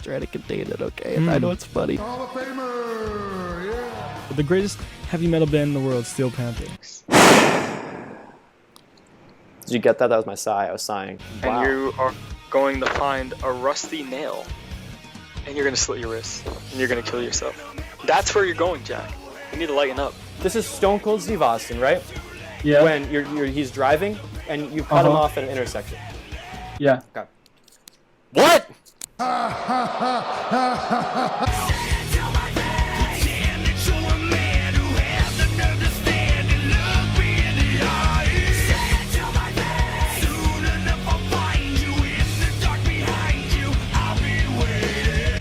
trying to contain it, okay? I know it's funny. Hall of Famer, yeah. The greatest heavy metal band in the world, Steel Panther. Did you get that? That was my sigh. I was sighing. Wow. And you are going to find a rusty nail, and you're going to slit your wrist, and you're going to kill yourself. That's where you're going, Jack. You need to lighten up. This is Stone Cold Steve Austin, right? Yeah. When he's driving, and you cut him off at an intersection. Yeah. Okay. What?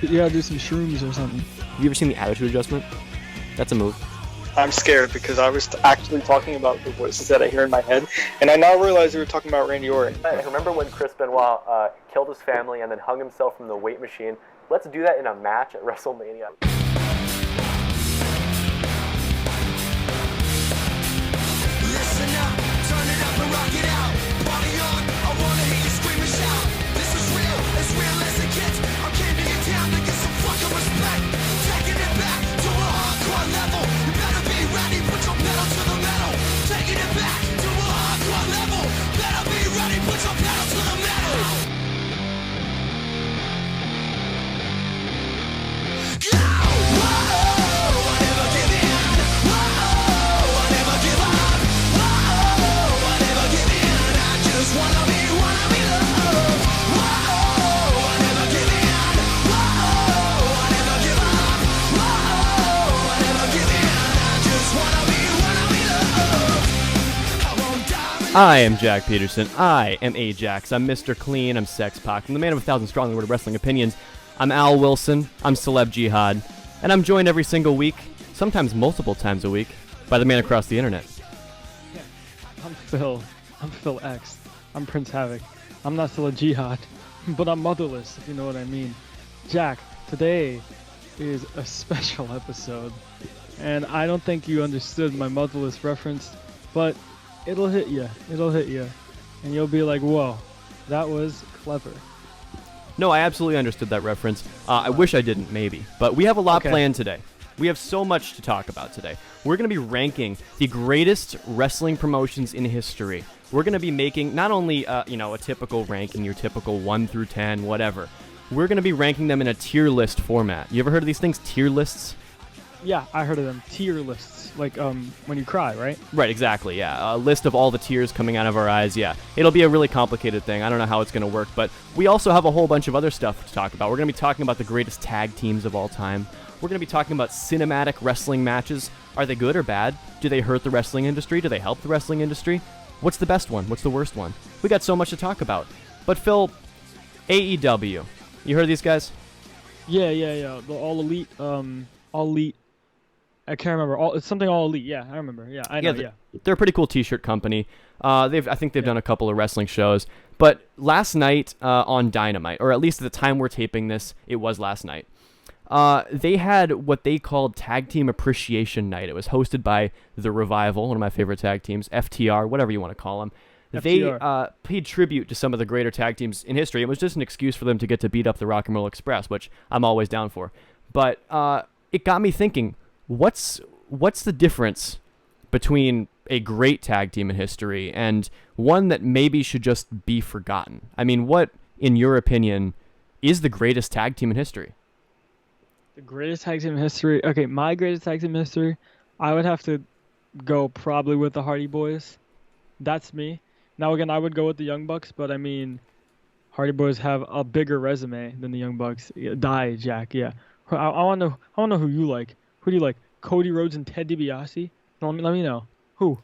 You gotta do some shrooms or something. Have you ever seen the Attitude Adjustment? That's a move. I'm scared because I was actually talking about the voices that I hear in my head, and I now realize we were talking about Randy Orton. Remember when Chris Benoit killed his family and then hung himself from the weight machine? Let's do that in a match at WrestleMania. Listen up, turn it up and rock it out. Party on, I wanna hear you scream and shout. This is real as it gets. I came to your town to get some fucking respect. Taking it back to a hardcore level. You better be ready, put your pedal to the metal. Taking it back to a hardcore level. Better be ready, put your pedal to the metal. Go! Whoa, I never give in. Whoa, I never give up. Whoa, I never give in. I just wanna be loved. Whoa, I never give in. Whoa, I never give up. Whoa, I never give in. I just wanna be loved. I won't die. I am Jack Peterson. I am Ajax. I'm Mr. Clean. I'm Sex Pac. I'm the man of 1,000 strong in the word of wrestling opinions. I'm Al Wilson. I'm Celeb Jihad. And I'm joined every single week, sometimes multiple times a week, by the man across the internet. Yeah. I'm Phil. I'm Phil X. I'm Prince Havoc. I'm not still a jihad, but I'm motherless, if you know what I mean. Jack, today is a special episode, and I don't think you understood my motherless reference, but it'll hit you. It'll hit you, and you'll be like, whoa, that was clever. No, I absolutely understood that reference. I wish I didn't, maybe. But we have a lot Okay. planned today. We have so much to talk about today. We're going to be ranking the greatest wrestling promotions in history. We're going to be making not only a typical ranking, your typical 1 through 10, whatever. We're going to be ranking them in a tier list format. You ever heard of these things, tier lists? Yeah, I heard of them. Tier lists, like when you cry, right? Right, exactly, yeah. A list of all the tears coming out of our eyes, yeah. It'll be a really complicated thing. I don't know how it's going to work, but we also have a whole bunch of other stuff to talk about. We're going to be talking about the greatest tag teams of all time. We're going to be talking about cinematic wrestling matches. Are they good or bad? Do they hurt the wrestling industry? Do they help the wrestling industry? What's the best one? What's the worst one? We got so much to talk about. But Phil, AEW. You heard of these guys? Yeah. The All Elite, All Elite. I can't remember. It's something All Elite. Yeah, I remember. Yeah, I know. Yeah. They're a pretty cool T-shirt company. I think they've done a couple of wrestling shows. But last night on Dynamite, or at least at the time we're taping this, it was last night. They had what they called Tag Team Appreciation Night. It was hosted by The Revival, one of my favorite tag teams, FTR, whatever you want to call them. FTR. They paid tribute to some of the greater tag teams in history. It was just an excuse for them to get to beat up the Rock and Roll Express, which I'm always down for. But it got me thinking, what's the difference between a great tag team in history and one that maybe should just be forgotten? I mean, what, in your opinion, is the greatest tag team in history? The greatest tag team in history. Okay, my greatest tag team in history, I would have to go probably with the Hardy Boys. That's me. Now again, I would go with the Young Bucks, but I mean, Hardy Boys have a bigger resume than the Young Bucks. Die, Jack. Yeah. I want to know who you like. Who do you like? Cody Rhodes and Ted DiBiase? Let me know. Who?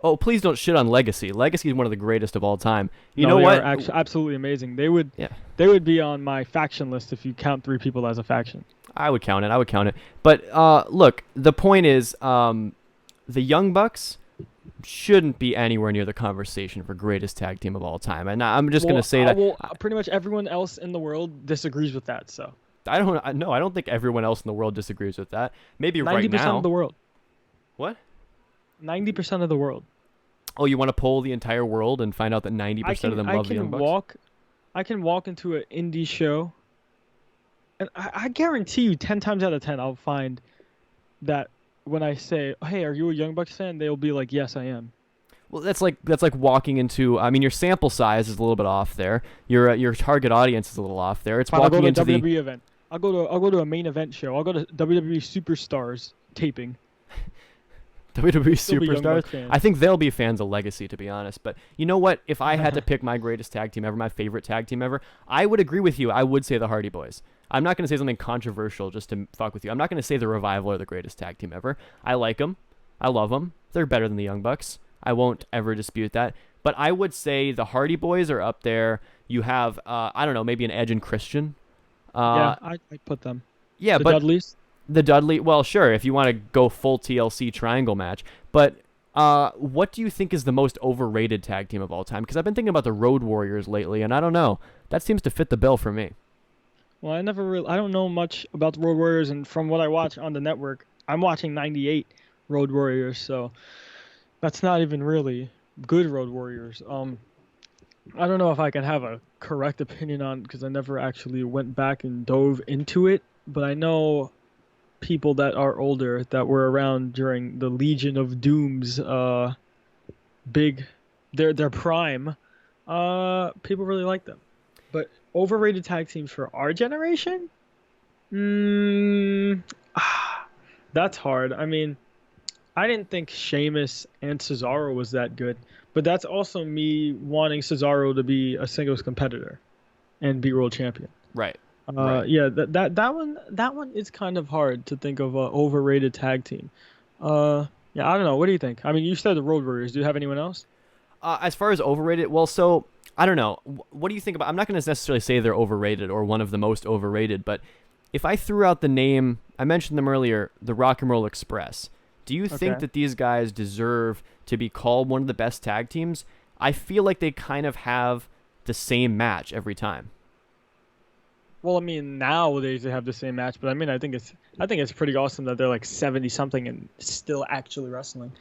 Oh, please don't shit on Legacy. Legacy is one of the greatest of all time. You No, know they what? are absolutely amazing. They would be on my faction list if you count 3 people as a faction. I would count it. But look, the point is, the Young Bucks shouldn't be anywhere near the conversation for greatest tag team of all time. And I'm just going to say that. Well, pretty much everyone else in the world disagrees with that. So I don't think everyone else in the world disagrees with that. Maybe right 90% now. of the world. What? 90% of the world. Oh, you want to poll the entire world and find out that 90% of them love the Young Bucks? I can walk into an indie show And I guarantee you, 10 times out of 10, I'll find that when I say, "Hey, are you a Young Bucks fan?" They'll be like, "Yes, I am." Well, that's like walking into. I mean, your sample size is a little bit off there. Your target audience is a little off there. It's Fine, I'll go walking to a into the WWE event. I'll go to a main event show. I'll go to WWE Superstars taping. WWE Still be Young Superstars. Bucks fans. I think they'll be fans of Legacy, to be honest. But you know what? If I had to pick my greatest tag team ever, my favorite tag team ever, I would agree with you. I would say the Hardy Boys. I'm not going to say something controversial just to fuck with you. I'm not going to say the Revival are the greatest tag team ever. I like them. I love them. They're better than the Young Bucks. I won't ever dispute that. But I would say the Hardy Boys are up there. You have, I don't know, maybe an Edge and Christian. Yeah, I put them. Yeah, The but Dudleys. the Dudley, well, sure, if you want to go full TLC triangle match. But what do you think is the most overrated tag team of all time? Because I've been thinking about the Road Warriors lately, and I don't know. That seems to fit the bill for me. Well, I don't know much about the Road Warriors, and from what I watch on the network, I'm watching '98 Road Warriors, so that's not even really good Road Warriors. I don't know if I can have a correct opinion on because I never actually went back and dove into it, but I know people that are older that were around during the Legion of Doom's their prime. People really like them. But overrated tag teams for our generation? That's hard. I mean, I didn't think Sheamus and Cesaro was that good, but that's also me wanting Cesaro to be a singles competitor and be world champion. Right. Right. Yeah, that one is kind of hard to think of a overrated tag team. Yeah, I don't know. What do you think? I mean, you said the Road Warriors. Do you have anyone else? As far as overrated, well, so I don't know. What do you think about? I'm not going to necessarily say they're overrated or one of the most overrated, but if I threw out the name, I mentioned them earlier, the Rock and Roll Express. Do you think that these guys deserve to be called one of the best tag teams? I feel like they kind of have the same match every time. Well, I mean, nowadays they have the same match, but I mean, I think it's pretty awesome that they're like 70 something and still actually wrestling.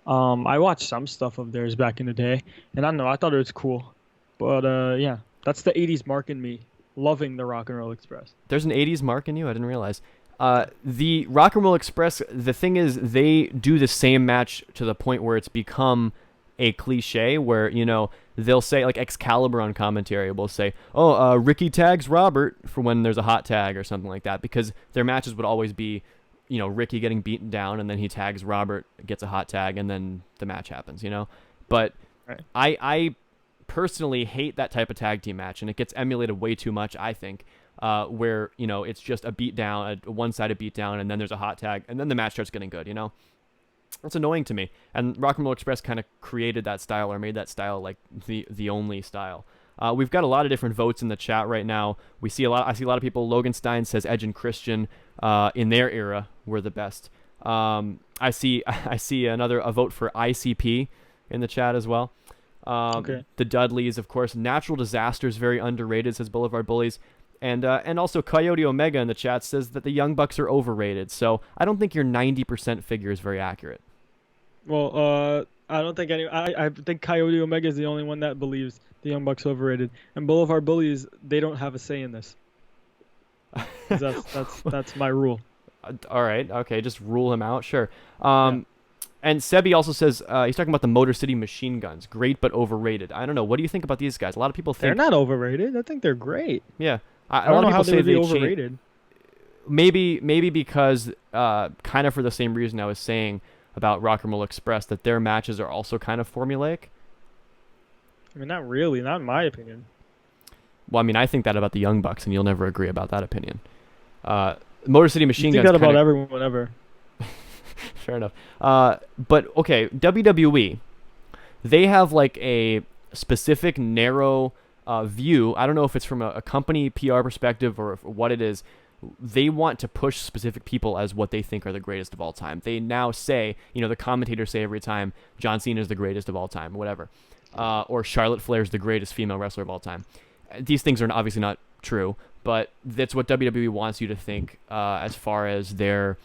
I watched some stuff of theirs back in the day, and I don't know, I thought it was cool. But yeah, that's the 80s mark in me, loving the Rock and Roll Express. There's an 80s mark in you? I didn't realize. The Rock and Roll Express, the thing is, they do the same match to the point where it's become a cliche where, you know, they'll say, like Excalibur on commentary will say, Ricky tags Robert for when there's a hot tag or something like that, because their matches would always be, you know, Ricky getting beaten down and then he tags Robert, gets a hot tag, and then the match happens, you know? But Right. I personally hate that type of tag team match, and it gets emulated way too much, I think, where, you know, it's just a beatdown, a one-sided beatdown, and then there's a hot tag, and then the match starts getting good, you know? It's annoying to me. And Rock and Roll Express kind of created that style, or made that style like the only style. We've got a lot of different votes in the chat right now. I see a lot of people. Logan Stein says Edge and Christian in their era were the best. I see a vote for ICP in the chat as well. Okay. The Dudleys, of course. Natural Disasters, very underrated, says Boulevard Bullies. And also Coyote Omega in the chat says that the Young Bucks are overrated. So I don't think your 90% figure is very accurate. Well, I don't think I think Coyote Omega is the only one that believes the Young Bucks overrated, and Boulevard Bullies, they don't have a say in this. 'Cause that's my rule. All right, okay, just rule him out, sure. And Sebi also says he's talking about the Motor City Machine Guns, great but overrated. I don't know. What do you think about these guys? A lot of people think They're not overrated. I think they're great. Yeah, I a lot don't know of how people they say would be they overrated. maybe because kind of for the same reason I was saying about Rock and Roll Express, that their matches are also kind of formulaic. I mean, not really. Not in my opinion. Well, I mean, I think that about the Young Bucks, and you'll never agree about that opinion. Motor City Machine You think Guns. that about kinda, everyone ever. Fair enough. But okay, WWE, they have like a specific narrow view. I don't know if it's from a company PR perspective or what it is. They want to push specific people as what they think are the greatest of all time. They now say, you know, the commentators say every time John Cena is the greatest of all time, whatever, or Charlotte Flair is the greatest female wrestler of all time. These things are obviously not true, but that's what WWE wants you to think as far as their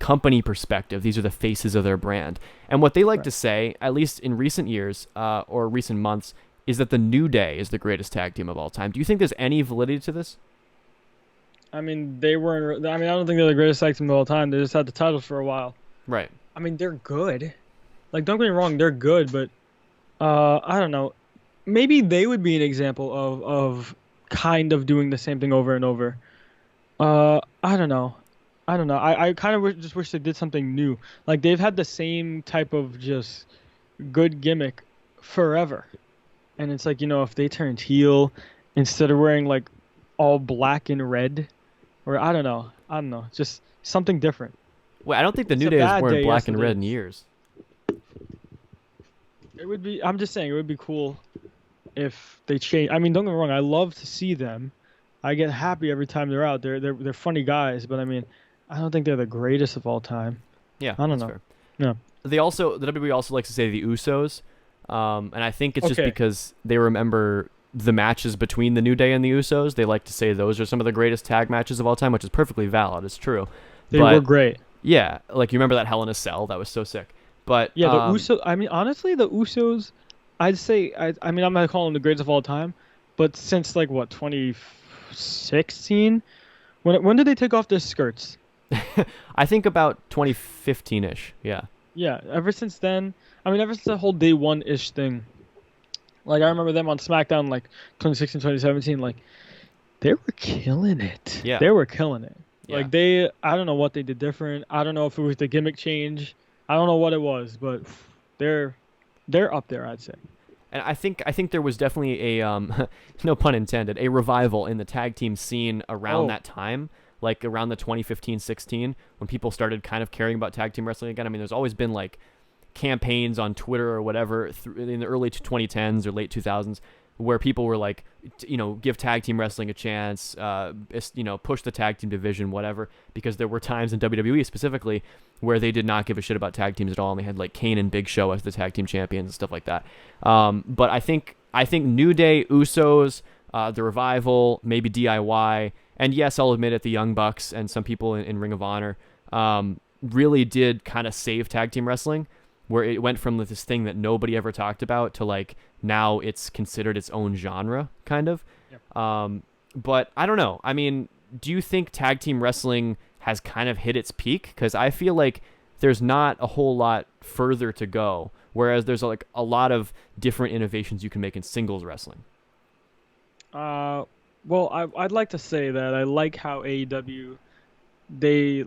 company perspective. These are the faces of their brand. And what they like to say, at least in recent years or recent months, is that the New Day is the greatest tag team of all time. Do you think there's any validity to this? I mean, they weren't. I mean, I don't think they're the greatest tag team of all time. They just had the titles for a while. Right. I mean, they're good. Like, don't get me wrong, they're good, but I don't know. Maybe they would be an example of kind of doing the same thing over and over. I don't know. I kind of just wish they did something new. Like, they've had the same type of just good gimmick forever. And it's like, if they turned heel instead of wearing like all black and red, or I don't know, just something different. Well, I don't think the It's New a Day has bad worn day, black yes, and it red is. in years. It would be. I'm just saying, it would be cool if they change. I mean, don't get me wrong. I love to see them. I get happy every time they're out. They're funny guys, but I mean, I don't think they're the greatest of all time. Yeah, I don't that's know. fair. Yeah. The WWE also likes to say the Usos, and I think it's just Okay. because they remember the matches between the New Day and the Usos. They like to say those are some of the greatest tag matches of all time, which is perfectly valid. It's true. They But were great. yeah, like you remember that Hell in a Cell? That was so sick. But Yeah, the Usos. I mean, honestly, the Usos. I'd say. I mean, I'm not calling them the greatest of all time, but since like what 2016, when did they take off their skirts? I think about 2015-ish. Yeah. Yeah, ever since then. I mean, ever since the whole day one-ish thing. Like, I remember them on SmackDown, like 2016, 2017. Like, they were killing it. Yeah. They were killing it. Yeah. Like I don't know what they did different. I don't know if it was the gimmick change. I don't know what it was, but they're up there, I'd say. And I think there was definitely a no pun intended, a revival in the tag team scene around that time, like around the 2015-16 when people started kind of caring about tag team wrestling again. I mean, there's always been like campaigns on Twitter or whatever in the early 2010s or late 2000s where people were like, give tag team wrestling a chance, push the tag team division, whatever, because there were times in WWE specifically where they did not give a shit about tag teams at all, and they had like Kane and Big Show as the tag team champions and stuff like that. But I think New Day, Usos, the Revival, maybe DIY, and yes, I'll admit it, the Young Bucks and some people in Ring of Honor really did kind of save tag team wrestling, where it went from this thing that nobody ever talked about to like now it's considered its own genre, kind of. Yep. But I don't know. I mean, do you think tag team wrestling has kind of hit its peak? Because I feel like there's not a whole lot further to go, whereas there's like a lot of different innovations you can make in singles wrestling. Well, I'd like to say that I like how AEW, they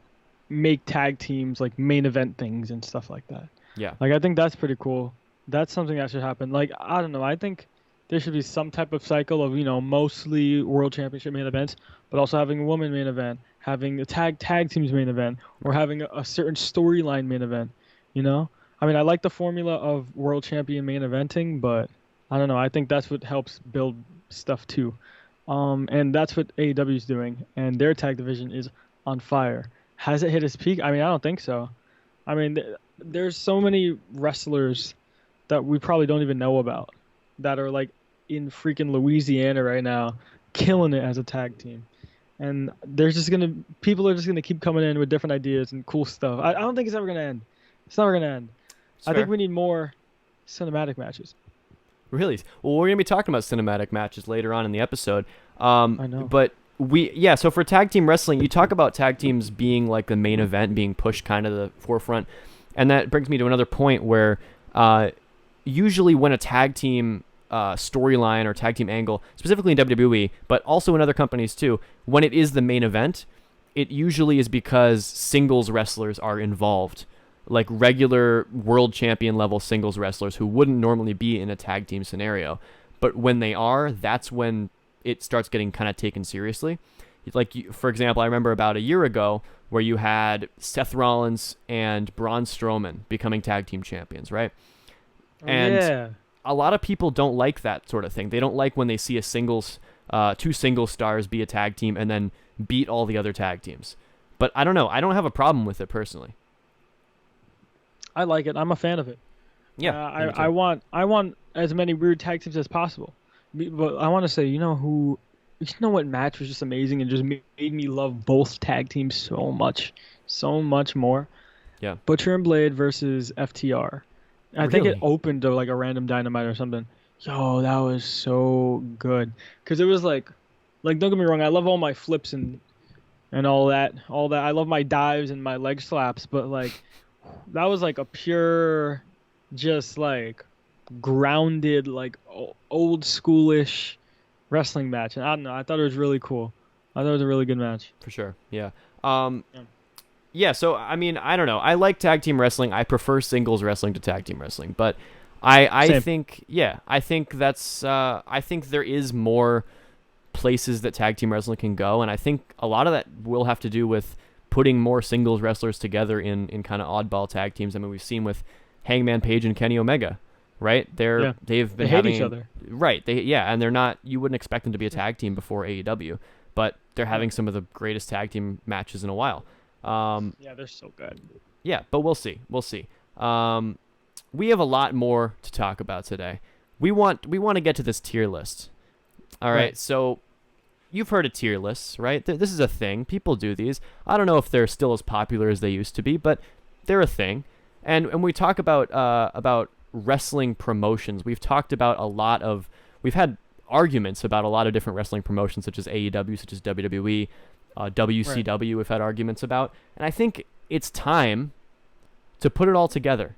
make tag teams like main event things and stuff like that. Yeah. Like, I think that's pretty cool. That's something that should happen. Like, I don't know. I think there should be some type of cycle of, mostly world championship main events, but also having a woman main event, having a tag teams main event, or having a certain storyline main event, I mean, I like the formula of world champion main eventing, but I don't know. I think that's what helps build stuff too. And that's what AEW is doing, and their tag division is on fire. Has it hit its peak? I mean, I don't think so. I mean, there's so many wrestlers that we probably don't even know about that are like in freaking Louisiana right now, killing it as a tag team. And people are just gonna keep coming in with different ideas and cool stuff. I don't think it's ever gonna end. It's never gonna end. I think we need more cinematic matches. Really? Well, we're going to be talking about cinematic matches later on in the episode. I know. But so for tag team wrestling, you talk about tag teams being like the main event, being pushed kind of the forefront. And that brings me to another point where usually when a tag team storyline or tag team angle, specifically in WWE, but also in other companies too, when it is the main event, it usually is because singles wrestlers are involved. Like regular world champion level singles wrestlers who wouldn't normally be in a tag team scenario. But when they are, that's when it starts getting kind of taken seriously. Like, for example, I remember about a year ago where you had Seth Rollins and Braun Strowman becoming tag team champions, right? And a lot of people don't like that sort of thing. They don't like when they see a two single stars be a tag team and then beat all the other tag teams. But I don't know. I don't have a problem with it personally. I like it. I'm a fan of it. Yeah, I want as many weird tag teams as possible. But I want to say, you know what match was just amazing and just made me love both tag teams so much more? Yeah. Butcher and Blade versus FTR. I think it opened to like a random Dynamite or something. Yo, that was so good. Because it was like, don't get me wrong, I love all my flips and and all that. I love my dives and my leg slaps, but like that was like a pure, just like grounded, like old schoolish wrestling match. And I don't know. I thought it was really cool. I thought it was a really good match. For sure. Yeah. Um, Yeah. yeah. So I mean, I don't know. I like tag team wrestling. I prefer singles wrestling to tag team wrestling, but I Same. think I think that's I think there is more places that tag team wrestling can go, and I think a lot of that will have to do with putting more singles wrestlers together in kind of oddball tag teams. I mean, we've seen with Hangman Page and Kenny Omega, right? Yeah. They've been They hate having each other. right. And they're not. You wouldn't expect them to be a tag team before AEW, but they're having some of the greatest tag team matches in a while. Yeah, they're so good. Yeah, but we'll see. We'll see. We have a lot more to talk about today. We want to get to this tier list. All right. Right. So you've heard of tier lists, right? This is a thing. People do these. I don't know if they're still as popular as they used to be, but they're a thing. And we talk about wrestling promotions. We've talked about we've had arguments about a lot of different wrestling promotions, such as AEW, such as WWE, WCW. We've had arguments about, and I think it's time to put it all together.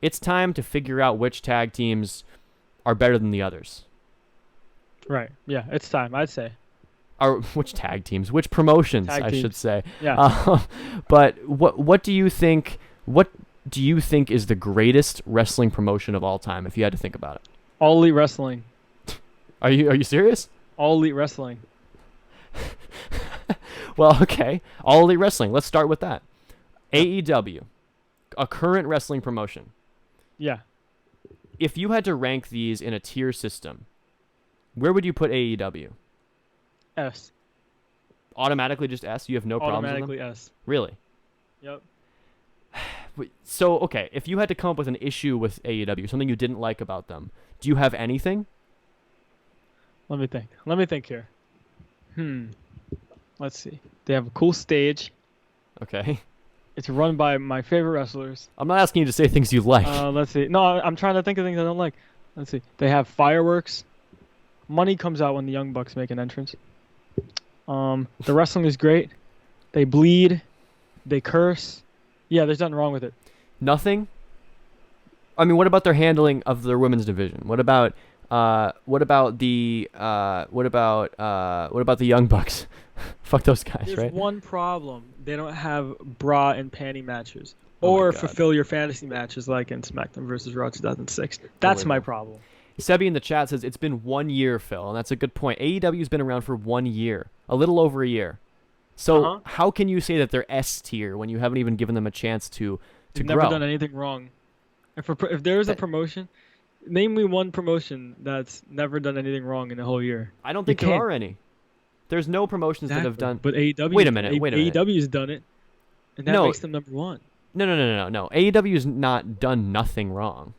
It's time to figure out which tag teams are better than the others. Right. Yeah, it's time, I'd say. Or which tag teams, which promotions, Tag I should teams. say. Yeah. But what do you think? What do you think is the greatest wrestling promotion of all time? If you had to think about it, All Elite Wrestling. are you serious? All Elite Wrestling. Well, okay. All Elite Wrestling. Let's start with that. AEW, a current wrestling promotion. Yeah. If you had to rank these in a tier system, where would you put AEW? S. Automatically just S? You have no problems with them? Automatically S. Really? Yep. So, okay, if you had to come up with an issue with AEW, something you didn't like about them, do you have anything? Let me think here. Let's see. They have a cool stage. Okay. It's run by my favorite wrestlers. I'm not asking you to say things you like. Let's see. No, I'm trying to think of things I don't like. Let's see. They have fireworks. Money comes out when the Young Bucks make an entrance. The wrestling is great. They bleed. They curse. Yeah, there's nothing wrong with it. Nothing? I mean, what about their handling of their women's division? What about the Young Bucks? Fuck those guys, There's right? one problem. They don't have bra and panty matches. Oh my Or God. fulfill your fantasy matches like in SmackDown vs. Raw 2006. That's my problem. Sebi in the chat says it's been 1 year, Phil, and that's a good point. AEW's been around for 1 year, a little over a year. So how can you say that they're S tier when you haven't even given them a chance to They've grow? never done anything wrong. If there is a promotion, name me one promotion that's never done anything wrong in a whole year. I don't think You there can't. are any. There's no promotions that have done. But AEW. Wait a minute. AEW's done it, and that No. makes them number one. No. AEW's not done nothing wrong.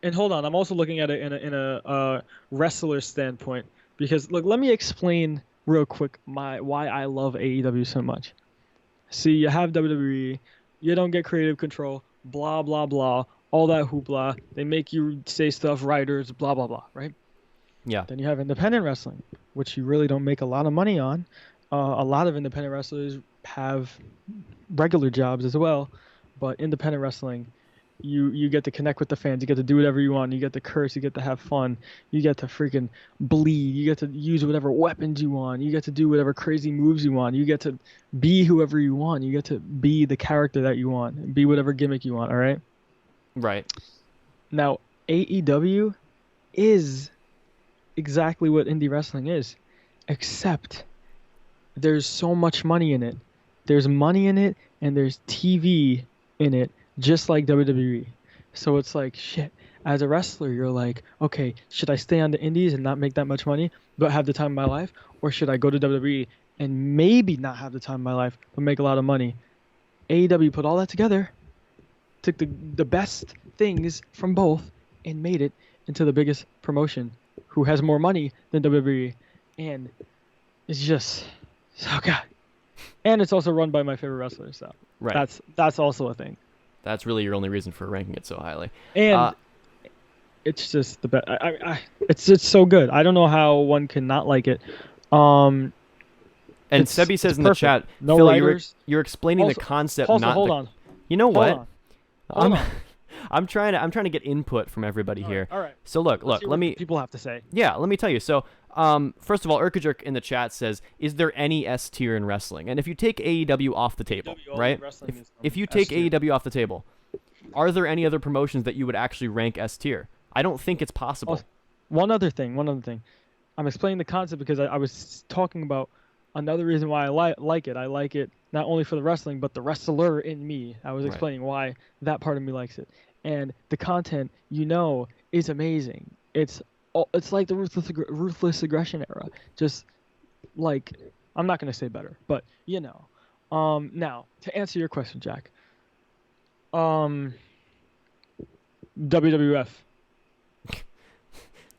And hold on, I'm also looking at it in a wrestler standpoint because look, let me explain real quick why I love AEW so much. See, you have WWE, you don't get creative control, blah blah blah, all that hoopla. They make you say stuff, writers, blah blah blah, right? Yeah. Then you have independent wrestling, which you really don't make a lot of money on. A lot of independent wrestlers have regular jobs as well, but independent wrestling, you get to connect with the fans, you get to do whatever you want, you get to curse, you get to have fun, you get to freaking bleed, you get to use whatever weapons you want, you get to do whatever crazy moves you want, you get to be whoever you want, you get to be the character that you want, be whatever gimmick you want, all right? Right. Now, AEW is exactly what indie wrestling is, except there's so much money in it. There's money in it, and there's TV in it, just like WWE. So it's like, shit, as a wrestler, you're like, okay, should I stay on the indies and not make that much money, but have the time of my life? Or should I go to WWE and maybe not have the time of my life, but make a lot of money? AEW put all that together, took the best things from both, and made it into the biggest promotion, who has more money than WWE. And it's just so good. And it's also run by my favorite wrestlers, so Right. that's also a thing. That's really your only reason for ranking it so highly. And it's just the best. It's so good. I don't know how one can not like it. And And It's Sebi says in the perfect. chat, No Phil, writers. you're explaining Also- the concept, Also, not hold the. on. You know Hold what? on. Hold on. I'm trying to get input from everybody here. All right. So look, Let's hear let what me. people have to say. Yeah, let me tell you. So, first of all, Urkajerk in the chat says, "Is there any S tier in wrestling?" And if you take AEW off the table, AEW, all right? wrestling is, If you S take tier. AEW off the table, are there any other promotions that you would actually rank S tier? I don't think it's possible. Also, one other thing. I'm explaining the concept because I was talking about another reason why I like it. I like it not only for the wrestling, but the wrestler in me. I was Right. explaining why that part of me likes it. And the content, is amazing. It's like the ruthless aggression era. Just like, I'm not gonna say better, but now to answer your question, Jack. WWF.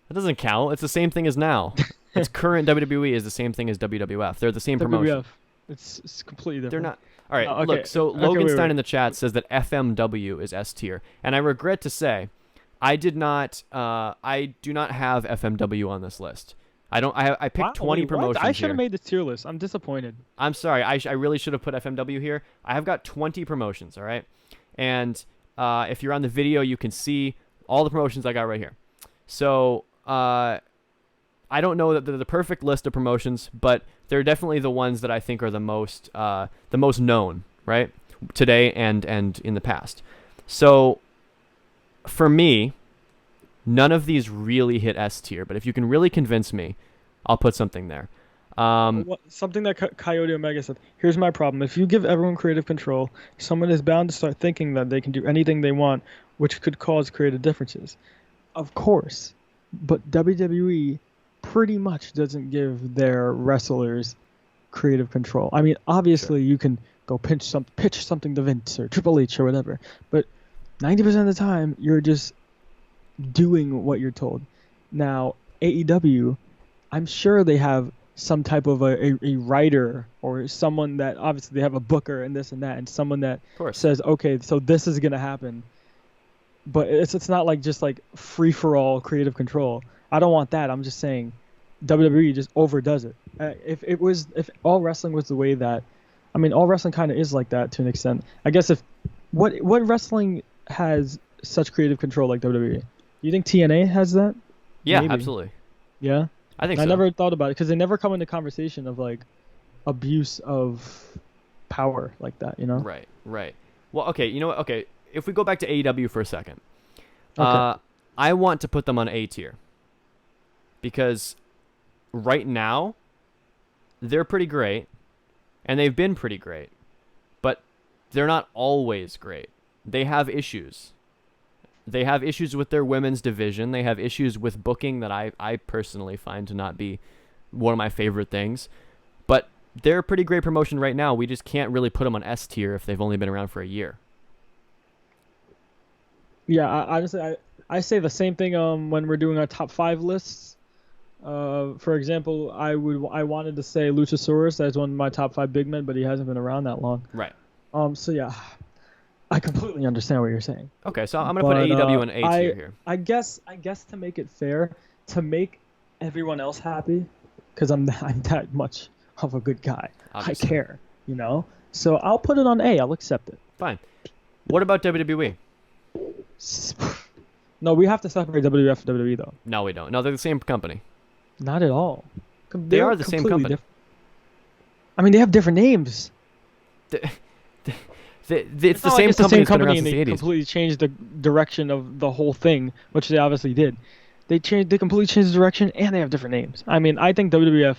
That doesn't count. It's the same thing as now. It's current WWE is the same thing as WWF. They're the same promotion. WWF. It's completely different. They're not. All right, Okay. look. So Okay, Loganstein wait. in the chat says that FMW is S tier, and I regret to say, I do not have FMW on this list. I don't. I picked Wow, 20 wait, what? promotions I should here. have made this tier list. I'm disappointed. I'm sorry. I really should have put FMW here. I have got 20 promotions. All right, and if you're on the video, you can see all the promotions I got right here. So I don't know that they're the perfect list of promotions, but they're definitely the ones that I think are the most known, right? Today and in the past. So for me, none of these really hit S tier, but if you can really convince me, I'll put something there. Something that Coyote Omega said. Here's my problem. If you give everyone creative control, someone is bound to start thinking that they can do anything they want, which could cause creative differences. Of course, but WWE pretty much doesn't give their wrestlers creative control. I mean, obviously you can go pitch something to Vince or Triple H or whatever, but 90% of the time you're just doing what you're told. Now, AEW, I'm sure they have some type of a writer or someone that obviously they have a booker and this and that, and someone that says, okay, so this is gonna happen. But it's not like just like free for all creative control. I don't want that. I'm just saying WWE just overdoes it. If all wrestling was the way that, I mean, all wrestling kind of is like that to an extent. I guess if what wrestling has such creative control like WWE? You think TNA has that? Yeah, Maybe. absolutely. Yeah. I think so. I never thought about it because they never come into conversation of like abuse of power like that. Right. Well, okay. You know what? Okay. If we go back to AEW for a second, Okay. I want to put them on A tier because right now they're pretty great and they've been pretty great, but they're not always great. They have issues. They have issues with their women's division. They have issues with booking that I personally find to not be one of my favorite things. But they're a pretty great promotion right now. We just can't really put them on S tier if they've only been around for a year. Yeah, honestly, I say the same thing when we're doing our top 5 lists. For example, I wanted to say Luchasaurus as one of my top 5 big men, but he hasn't been around that long. Right. So yeah, I completely understand what you're saying. Okay, so I'm gonna put AEW on A tier here. I guess to make it fair, to make everyone else happy, because I'm that much of a good guy. Obviously. I care, So I'll put it on A. I'll accept it. Fine. What about WWE? No, we have to separate WWF and WWE though. No, we don't. No, they're the same company. Not at all. They are the same company. I mean, they have different names. It's the same company that's been around and since they the 80s. completely changed the direction of the whole thing, which they obviously did. They completely changed the direction, and they have different names. I mean, I think WWF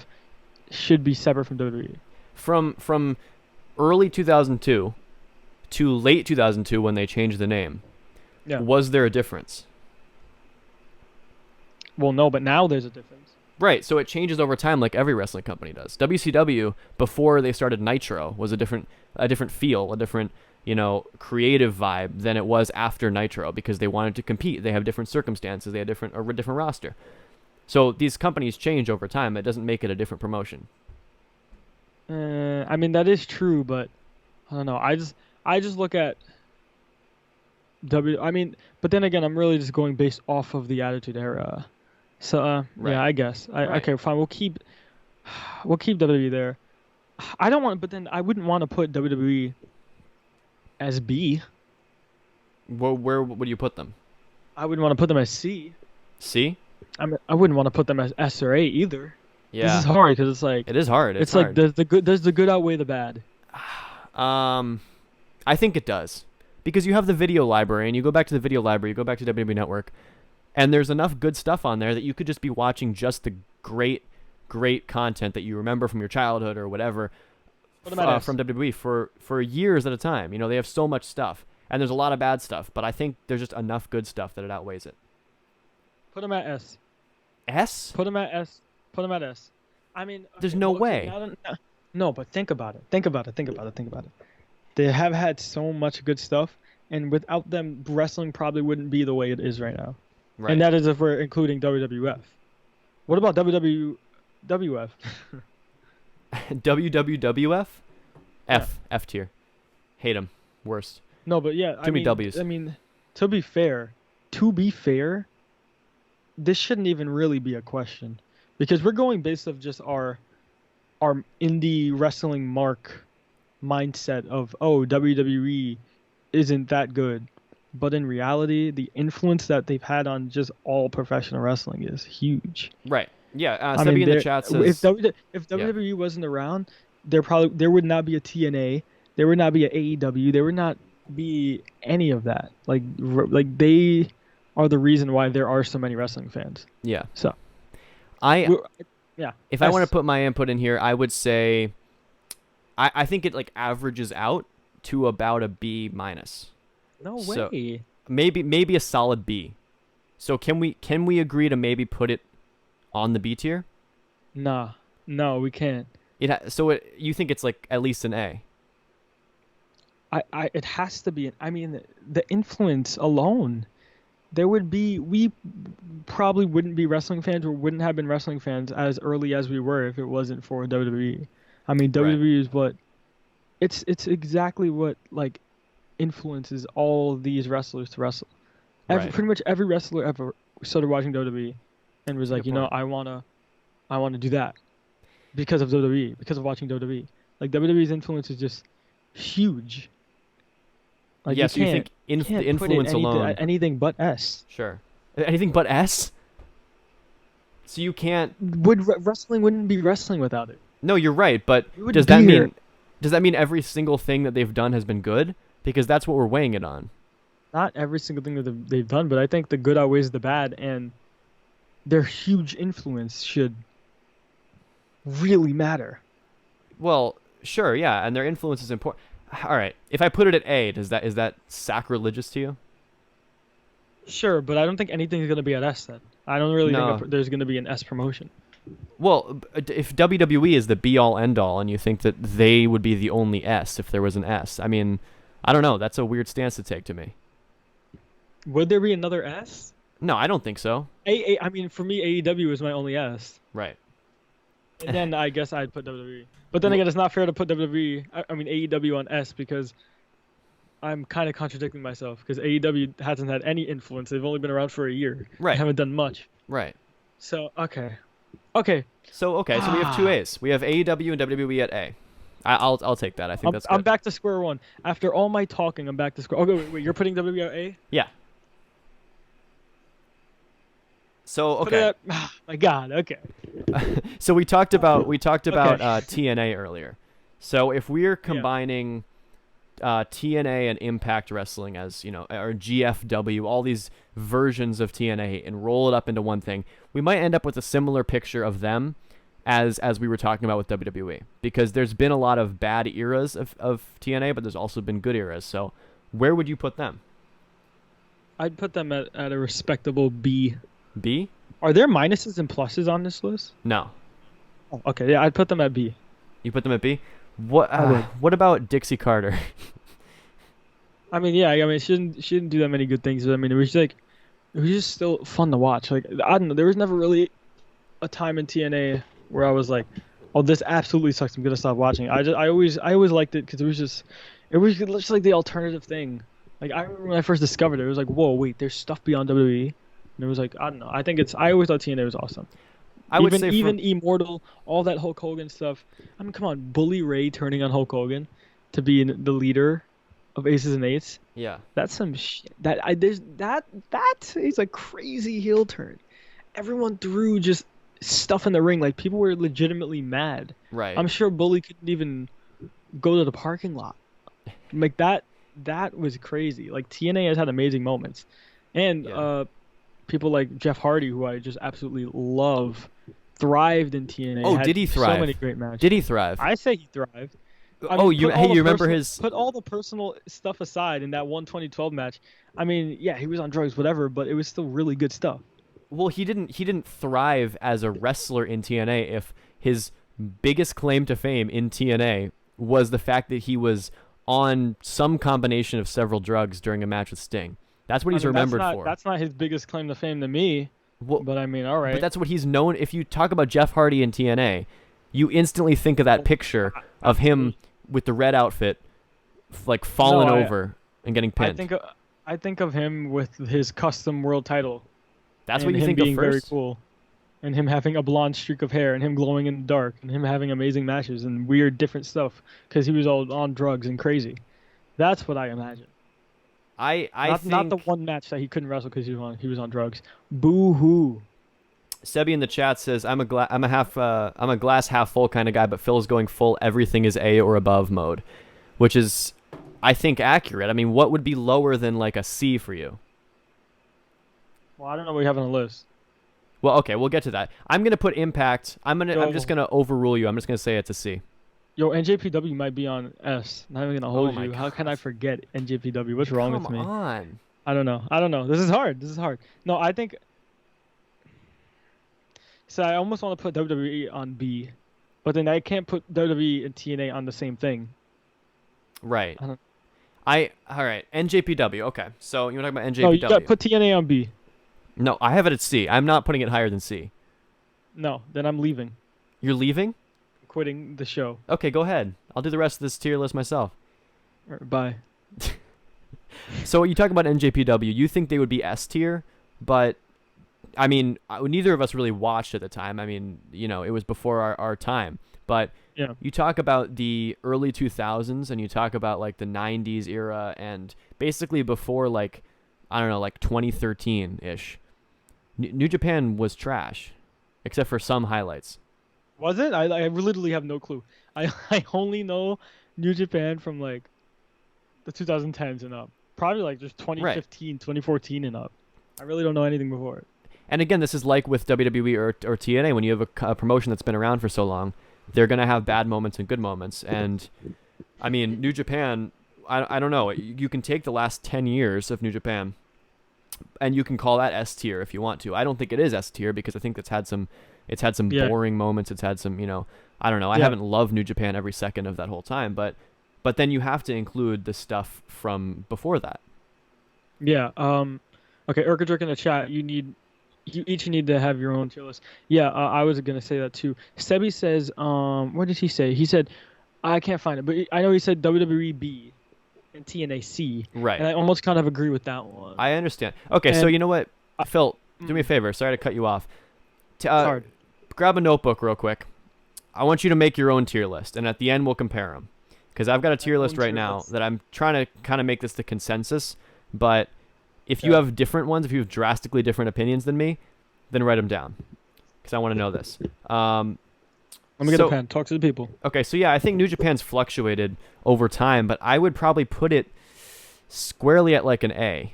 should be separate from WWE. From early 2002 to late 2002 when they changed the name, was there a difference? Well, no, but now there's a difference. Right, so it changes over time like every wrestling company does. WCW, before they started Nitro, was a different feel, a different, creative vibe than it was after Nitro because they wanted to compete. They have different circumstances. They had a different roster. So these companies change over time. It doesn't make it a different promotion. I mean, that is true, but I don't know. I just look at I mean, but then again, I'm really just going based off of the Attitude Era. So Right. yeah, I guess. Right. Okay, fine. We'll keep WWE there. I don't want, but then I wouldn't want to put WWE as B. Where would you put them? I wouldn't want to put them as C. C? I wouldn't want to put them as S or A either. Yeah. This is hard because it's like It is hard. it's hard. like does the good outweigh the bad? I think it does. Because you have the video library, and you go back to the video library, you go back to WWE Network, and there's enough good stuff on there that you could just be watching just the great content that you remember from your childhood or whatever Put them at S. from WWE for years at a time. You know, they have so much stuff, and there's a lot of bad stuff, but I think there's just enough good stuff that it outweighs it. Put them at S. S? Put them at S. Put them at S. I mean, There's no way. No, but think about it. Think about it. They have had so much good stuff, and without them, wrestling probably wouldn't be the way it is right now. Right. And that is if we're including WWF. What about WWF? WWWF? F tier. Hate them. Worst. No, but yeah, Too many Ws. I mean, to be fair, this shouldn't even really be a question, because we're going based off just our indie wrestling mark mindset of, oh, WWE isn't that good. But in reality, the influence that they've had on just all professional wrestling is huge. Right. Yeah. I Sebby mean, in the chat says... if WWE wasn't around, there would not be a TNA, there would not be a AEW, there would not be any of that. Like they are the reason why there are so many wrestling fans. Yeah. So If I want to put my input in here, I would say I think it like averages out to about a B minus. No way. So, maybe a solid B. So can we agree to maybe put it on the B tier? Nah, no, we can't. You think it's like at least an A? It has to be. I mean, the influence alone. We probably wouldn't be wrestling fans or wouldn't have been wrestling fans as early as we were if it wasn't for WWE. I mean, WWE is what it's exactly what like influences all these wrestlers to wrestle. Pretty much every wrestler ever started watching WWE and was like, I wanna do that because of WWE, because of watching WWE. Like WWE's influence is just huge. Like, yes, you think the influence alone? Anything but S. Sure. Anything but S? So you can't. Wrestling wouldn't be wrestling without it. No, you're right, but does that mean every single thing that they've done has been good? Because that's what we're weighing it on. Not every single thing that they've done, but I think the good outweighs the bad, and their huge influence should really matter. Well, sure, yeah, and their influence is important. All right, if I put it at A, is that sacrilegious to you? Sure, but I don't think anything's gonna be at S then. I don't really think there's gonna be an S promotion. Well, if WWE is the be-all, end-all, and you think that they would be the only S if there was an S, I mean, I don't know. That's a weird stance to take to me. Would there be another S? No, I don't think so. I mean, for me, AEW is my only S. Right. And then I guess I'd put WWE. But then again, it's not fair to put WWE, I mean AEW on S, because I'm kind of contradicting myself, because AEW hasn't had any influence. They've only been around for a year. Right. They haven't done much. Right. So, okay. So we have two A's. We have AEW and WWE at A. I'll take that. I think that's good. I'm back to square one. After all my talking, I'm back to square. Okay, wait, you're putting WWE at A? Yeah. So okay. My God. Okay. So we talked about TNA earlier. So if we're combining TNA and Impact Wrestling as, or GFW, all these versions of TNA, and roll it up into one thing, we might end up with a similar picture of them as we were talking about with WWE, because there's been a lot of bad eras of TNA, but there's also been good eras. So where would you put them? I'd put them at a respectable B. B? Are there minuses and pluses on this list? No. Oh, okay, yeah, I'd put them at B. You put them at B? What about Dixie Carter? I mean, she didn't do that many good things. But I mean, it was just still fun to watch. Like, I don't know, there was never really a time in TNA where I was like, oh, this absolutely sucks, I'm gonna stop watching. I always liked it because it was just like the alternative thing. Like, I remember when I first discovered it, it was like, whoa, wait, there's stuff beyond WWE. And it was like, I don't know. I always thought TNA was awesome. I would say even Immortal, all that Hulk Hogan stuff. I mean, come on, Bully Ray turning on Hulk Hogan to be the leader of Aces and Eights. yeah. That's some shit. That is a crazy heel turn. Everyone threw just stuff in the ring. Like, people were legitimately mad. Right. I'm sure Bully couldn't even go to the parking lot. Like, that was crazy. Like, TNA has had amazing moments. And Yeah. people like Jeff Hardy, who I just absolutely love, thrived in TNA. Oh, had did he So thrive? many great matches. Did he thrive? I say he thrived. I Oh, mean, you put all the remember personal- his? Put all the personal stuff aside in that 2012 match. I mean, yeah, he was on drugs, whatever, but it was still really good stuff. Well, he didn't thrive as a wrestler in TNA if his biggest claim to fame in TNA was the fact that he was on some combination of several drugs during a match with Sting. That's what he's remembered for. That's not his biggest claim to fame to me. Well, But I mean, all right. but that's what he's known. If you talk about Jeff Hardy in TNA, you instantly think of that picture of him with the red outfit, like falling over and getting pinned. I think of him with his custom world title. That's and what you him think being of very first. cool, and him having a blonde streak of hair, and him glowing in the dark, and him having amazing matches and weird different stuff because he was all on drugs and crazy. That's what I imagine. I not think the one match that he couldn't wrestle because he was on drugs. Boo hoo. Sebby in the chat says I'm a glass half full kind of guy, but Phil's going full everything is A or above mode, which is, I think, accurate. I mean, what would be lower than like a C for you? Well, I don't know what you have on the list. Well, okay, we'll get to that. I'm gonna put Impact. I'm just gonna overrule you. I'm just gonna say it's a C. Yo, NJPW might be on S. Not even gonna hold my you. How can I gosh. forget NJPW? What's wrong with me? Come on. I don't know. This is hard. No, I think. So I almost want to put WWE on B, but then I can't put WWE and TNA on the same thing. Right. I don't- All right. NJPW. Okay. So you want to talk about No, you NJPW? got put TNA on B. No, I have it at C. I'm not putting it higher than C. No, then I'm leaving, You're leaving? quitting the show. Okay, go ahead. I'll do the rest of this tier list myself. Bye. So you talk about NJPW. You think they would be S tier, but I mean, neither of us really watched at the time. I mean, it was before our time. But Yeah. you talk about the early 2000s and you talk about like the 90s era and basically before like, I don't know, like 2013-ish. New Japan was trash, except for some highlights. Was it? I literally have no clue. I only know New Japan from like the 2010s and up. Probably like just 2015, 2014 and up. I really don't know anything before it. And again, this is like with WWE or TNA. When you have a promotion that's been around for so long, they're going to have bad moments and good moments. And, I mean, New Japan, I don't know. You can take the last 10 years of New Japan, and you can call that S tier if you want to. I don't think it is S tier because I think it's had some Yeah. boring moments. It's had some, I don't know. I Yeah. haven't loved New Japan every second of that whole time. But then you have to include the stuff from before that. Yeah. Okay, Urkadrick in the chat, you each need to have your own tier list. Yeah, I was gonna say that too. Sebi says, what did he say? He said, I can't find it, but I know he said WWE B and TNA C. Right. And I almost kind of agree with that one. I understand. Okay, so And- you know what? Phil, do me a favor. Sorry to cut you off. hard. Grab a notebook real quick. I want you to make your own tier list, and at the end we'll compare them. Because I've got a tier own list right tier now list. that I'm trying to kind of make this the consensus. But if you Yeah. have different ones, if you have drastically different opinions than me, then write them down. Because I want to know this. Let me get so- a pen. Talk to the people. Okay, so yeah, I think New Japan's fluctuated over time, but I would probably put it squarely at like an A.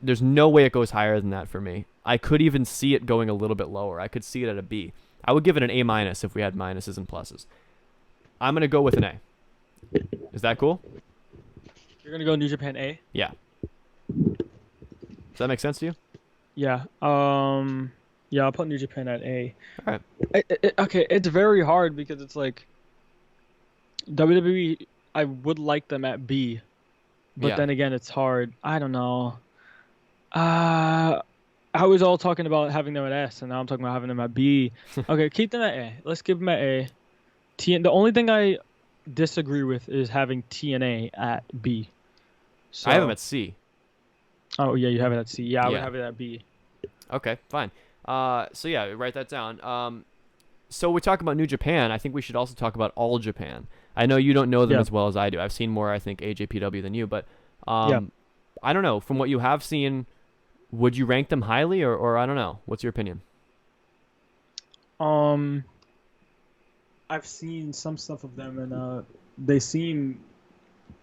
There's no way it goes higher than that for me. I could even see it going a little bit lower. I could see it at a B. I would give it an A- if we had minuses and pluses. I'm gonna go with an A. Is that cool? You're gonna go New Japan A. Yeah. Does that make sense to you? Yeah. Yeah, I'll put New Japan at A. All right. Okay, it's very hard because it's like WWE. I would like them at B, but Yeah. then again, it's hard. I don't know. I was all talking about having them at S, and now I'm talking about having them at B. Okay, keep them at A. Let's give them at A. The only thing I disagree with is having TNA at B. So, I have them at C. Oh yeah, you have it at C. Yeah, I would Yeah. have it at B. Okay, fine. So yeah, write that down. So we talk about New Japan. I think we should also talk about All Japan. I know you don't know them as well as I do. I've seen more, I think, AJPW than you, but I don't know. From what you have seen, would you rank them highly, or I don't know? What's your opinion? I've seen some stuff of them, and they seem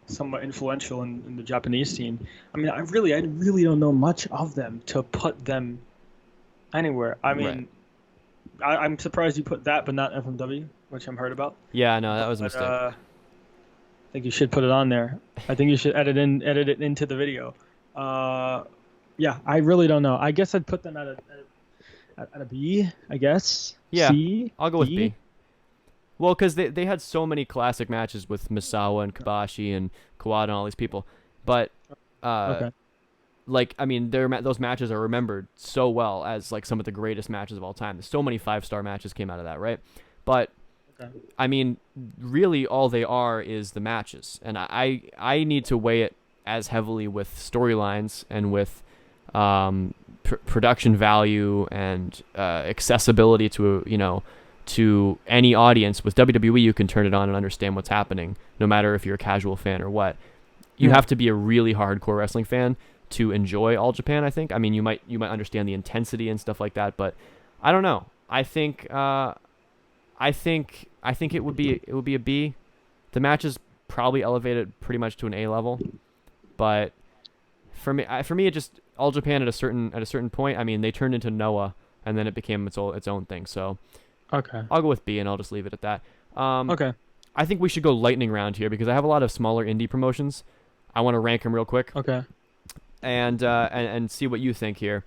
somewhat influential in the Japanese scene. I mean, I really don't know much of them to put them anywhere. I mean, I'm surprised you put that, but not FMW, which I'm heard about. Yeah, no, that was a mistake. I think you should put it on there. I think you should edit it into the video. Yeah, I really don't know. I guess I'd put them at a B, I guess. Yeah, C, I'll go with D? B. Well, because they had so many classic matches with Misawa and Kobashi and Kawada and all these people, but like, I mean, those matches are remembered so well as like some of the greatest matches of all time. So many 5-star matches came out of that, right? But I mean, really, all they are is the matches, and I need to weigh it as heavily with storylines and with production value and accessibility to any audience. With WWE, you can turn it on and understand what's happening, no matter if you're a casual fan or what. You have to be a really hardcore wrestling fan to enjoy All Japan, I think. I mean, you might understand the intensity and stuff like that, but I don't know. I think it would be a B. The matches probably elevated pretty much to an A level, but for me, it just All Japan at a certain point. I mean, they turned into Noah, and then it became its own thing. So. Okay. I'll go with B, and I'll just leave it at that. Okay. I think we should go lightning round here because I have a lot of smaller indie promotions. I want to rank them real quick. Okay. And see what you think here.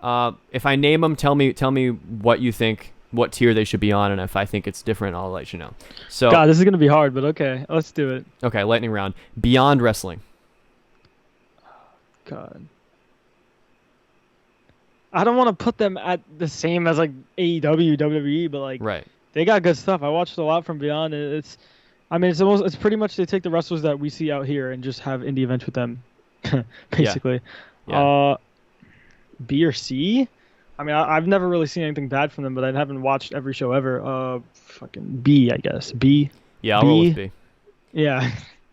If I name them, tell me what you think, what tier they should be on, and if I think it's different, I'll let you know. So. God, this is gonna be hard, but okay, let's do it. Okay, lightning round. Beyond Wrestling. God. I don't want to put them at the same as like AEW, WWE, but like they got good stuff. I watched a lot from Beyond. It's pretty much they take the wrestlers that we see out here and just have indie events with them, basically. Yeah. B or C? I mean, I've never really seen anything bad from them, but I haven't watched every show ever. Fucking B, I guess. B. Yeah, I'll roll with B. Yeah.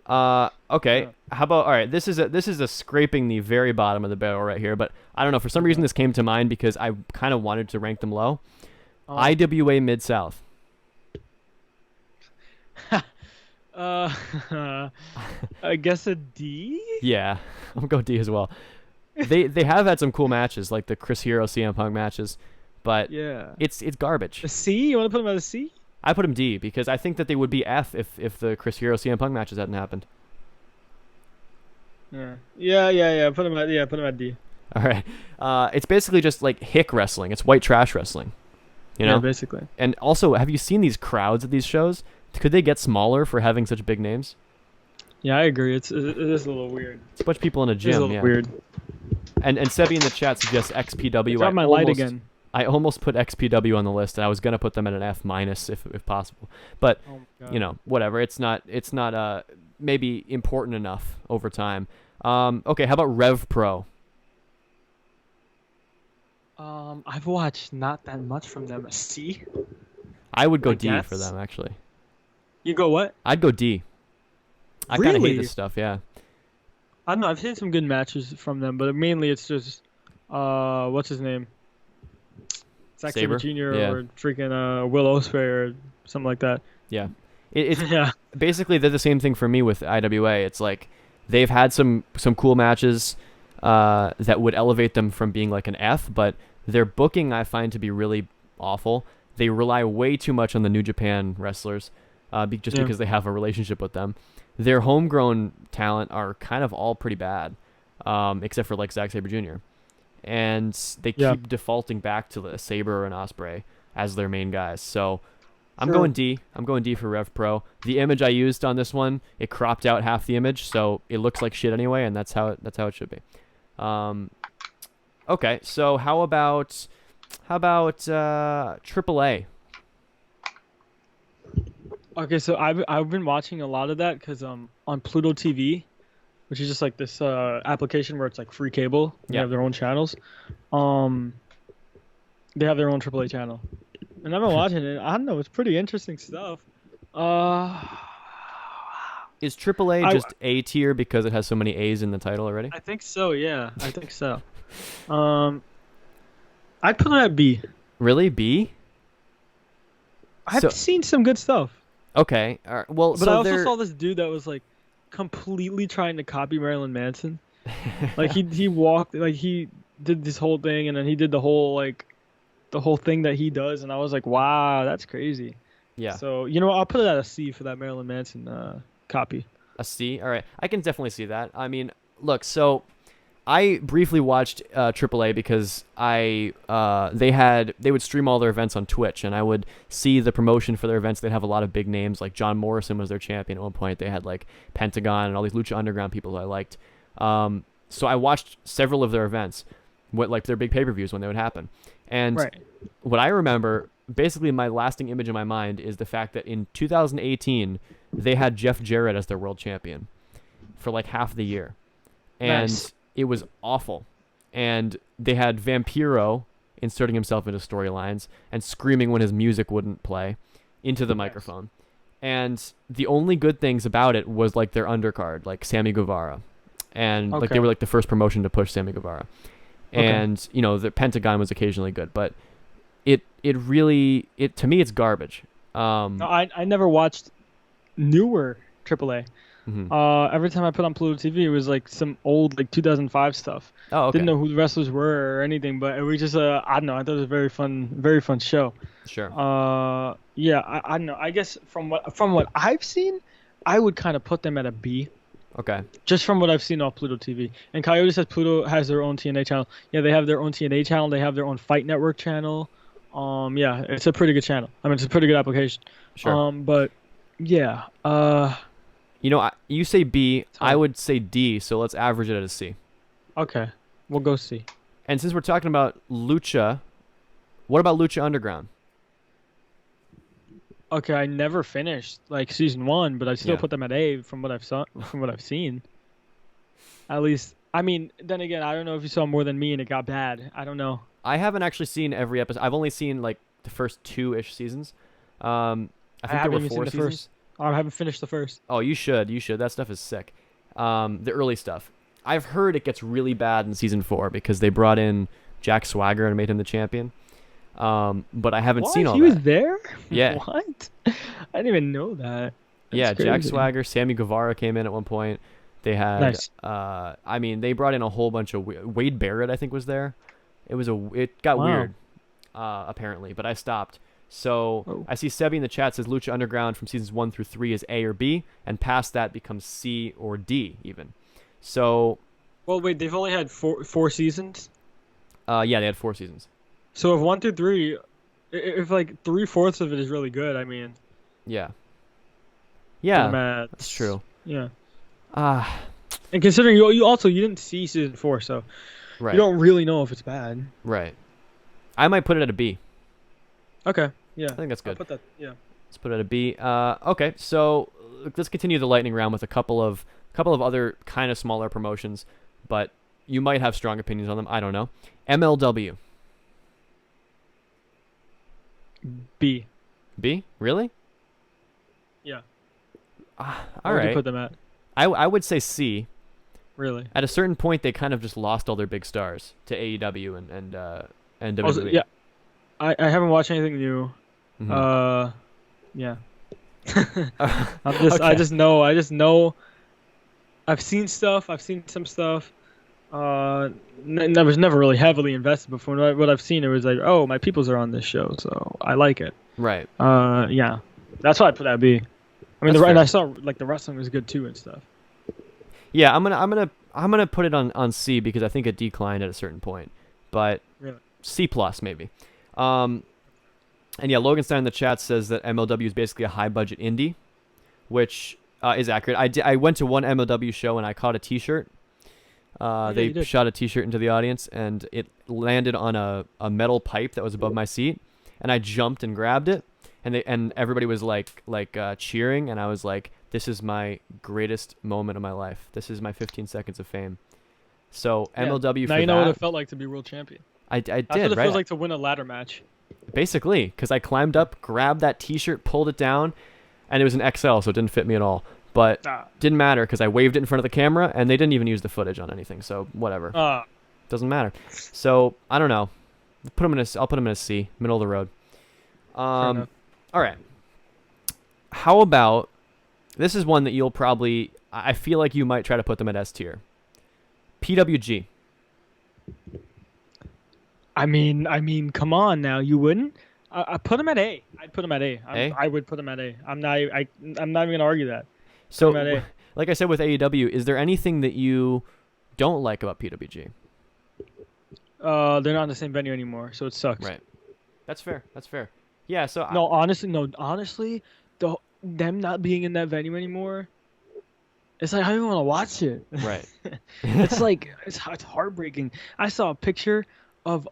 Okay. How about, all right, this is a scraping the very bottom of the barrel right here, but I don't know, for some reason this came to mind because I kind of wanted to rank them low. IWA Mid-South. I guess a D? Yeah, I'll go D as well. They have had some cool matches, like the Chris Hero CM Punk matches, but it's garbage. A C? You want to put them at a C? I put them D because I think that they would be F if the Chris Hero CM Punk matches hadn't happened. Yeah. Put them at D. All right. It's basically just like hick wrestling. It's white trash wrestling. You know? Yeah, basically. And also, have you seen these crowds at these shows? Could they get smaller for having such big names? Yeah, I agree. It is a little weird. It's a bunch of people in a gym. It's a little weird. And Sebi in the chat suggests XPW. Drop my light again. I almost put XPW on the list, and I was gonna put them at an F- if possible. But whatever. It's not maybe important enough over time. Okay, how about Rev Pro? I've watched not that much from them. A C? I would go D for them, actually. You go what? I'd go D. I kind of hate this stuff, yeah. I don't know. I've seen some good matches from them, but mainly it's just what's his name? Zack Sabre Jr. or freaking Will Ospreay or something like that. Yeah. It's basically they're the same thing for me with IWA. It's like they've had some cool matches that would elevate them from being like an F, but their booking I find to be really awful. They rely way too much on the New Japan wrestlers because they have a relationship with them. Their homegrown talent are kind of all pretty bad, except for like Zack Sabre Jr. And they keep defaulting back to the Sabre and Ospreay as their main guys. So I'm going D. I'm going D for Rev Pro. The image I used on this one, it cropped out half the image, so it looks like shit anyway, and that's how it should be. Okay, so how about AAA? Okay, so I've been watching a lot of that because on Pluto TV, which is just like this application where it's like free cable. They have their own channels. They have their own AAA channel, and I've been watching it. I don't know. It's pretty interesting stuff. Uh, Is AAA I just A tier because it has so many A's in the title already? I think so. Yeah, I think so. Um, I'd put it at B. Really? B? I've So- seen some good stuff, Okay. All right. Well, but so I also they're- saw this dude that was like completely trying to copy Marilyn Manson. Like he walked, like he did this whole thing, and then he did the whole thing that he does, and I was like, wow, that's crazy. yeah. So I'll put it at a C for that Marilyn Manson copy. A C? All right. I can definitely see that. I mean, look, so I briefly watched AAA because they would stream all their events on Twitch, and I would see the promotion for their events. They'd have a lot of big names, like John Morrison was their champion at one point. They had like Pentagon and all these Lucha Underground people who I liked. So I watched several of their events, like their big pay-per-views when they would happen. And Right. what I remember, basically my lasting image in my mind is the fact that in 2018, they had Jeff Jarrett as their world champion for like half the year. And Nice. it was awful. And they had Vampiro inserting himself into storylines and screaming when his music wouldn't play into the microphone. And the only good things about it was like their undercard, like Sammy Guevara. And like Okay. they were like the first promotion to push Sammy Guevara. Okay. And the Pentagon was occasionally good, but it really to me it's garbage. No, I never watched newer AAA. Mhm. Every time I put on Pluto TV, it was like some old like 2005 stuff. Oh, okay. Didn't know who the wrestlers were or anything, but it was just I don't know. I thought it was a very fun show. Sure. Yeah, I don't know. I guess from what I've seen, I would kind of put them at a B. Okay. Just from what I've seen off Pluto TV. And Coyote says Pluto has their own TNA channel. Yeah, they have their own TNA channel. They have their own Fight Network channel. Yeah, it's a pretty good channel. I mean, it's a pretty good application. Sure. But yeah. You say B, I hard. would say D, so let's average it at a C. Okay, we'll go C. And since we're talking about Lucha, what about Lucha Underground? Okay, I never finished like season 1, but I still Yeah. put them at A from what I've seen. At least, I mean, then again, I don't know if you saw more than me and it got bad. I don't know. I haven't actually seen every episode. I've only seen like the first 2-ish seasons. I think there haven't were even 4 seen the seasons. first. I haven't finished the first. Oh, you should. That stuff is sick. The early stuff. I've heard it gets really bad in season 4 because they brought in Jack Swagger and made him the champion. But I haven't seen all He that. was there? Yeah. What? I didn't even know that. Yeah, That's Jack crazy. Swagger, Sammy Guevara came in at one point. They had, Nice. I mean, they brought in a whole bunch of Wade Barrett, I think, was there. It got Wow. weird, apparently, but I stopped. So Oh. I see Sebi in the chat says Lucha Underground from seasons 1 through 3 is A or B, and past that becomes C or D even. So Well, wait, they've only had four seasons. yeah, they had 4 seasons. So if 1 through 3, if like 3/4 of it is really good, I mean, Yeah. for Yeah, the maths. that's true. Yeah. Ah, And considering you didn't see season 4, so right, you don't really know if it's bad. right. I might put it at a B. Okay. Yeah. I think that's I'll good. put that. Yeah. Let's put it at a B. Okay, so let's continue the lightning round with a couple of other kind of smaller promotions, but you might have strong opinions on them. I don't know. MLW. B. B? Really? Yeah. All Where would you right. put them at? I would say C. Really? At a certain point, they kind of just lost all their big stars to AEW and WWE. Also, yeah. I haven't watched anything new. Mhm. Yeah. I I just know. I've seen stuff. I've seen some stuff. I was never really heavily invested before. What I've seen, it was like, oh, my peoples are on this show, so I like it. Right. Yeah. That's why I put that B. I mean, That's and fair. I saw like the wrestling was good too and stuff. Yeah, I'm gonna put it on C because I think it declined at a certain point, but Really? C plus maybe. And yeah, Logan Stein in the chat says that MLW is basically a high budget indie, which is accurate. I went to one MLW show and I caught a T-shirt. yeah, They you did. shot a T-shirt into the audience and it landed on a metal pipe that was above my seat, and I jumped and grabbed it, and everybody was like cheering, and I was like, this is my greatest moment of my life. This is my 15 seconds of fame. So Yeah. MLW Now for you know what that. it felt like to be world champion. I That's what did, it right? feels like to win a ladder match. Basically, because I climbed up, grabbed that T-shirt, pulled it down, and it was an XL, so it didn't fit me at all. But didn't matter because I waved it in front of the camera, and they didn't even use the footage on anything. So whatever, doesn't matter. So I don't know. I'll put him in a C, middle of the road. All right. How about this is one that you'll probably. I feel like you might try to put them at S tier. PWG. I mean, come on now, you wouldn't? I put him at A. I'd put him at A. A? I would put him at A. I'm not even gonna argue that. So, him at A. like I said with AEW, is there anything that you don't like about PWG? They're not in the same venue anymore, so it sucks. Right. That's fair. Yeah. So Honestly, them not being in that venue anymore. It's like I don't even want to watch it. Right. It's like it's heartbreaking. I saw a picture of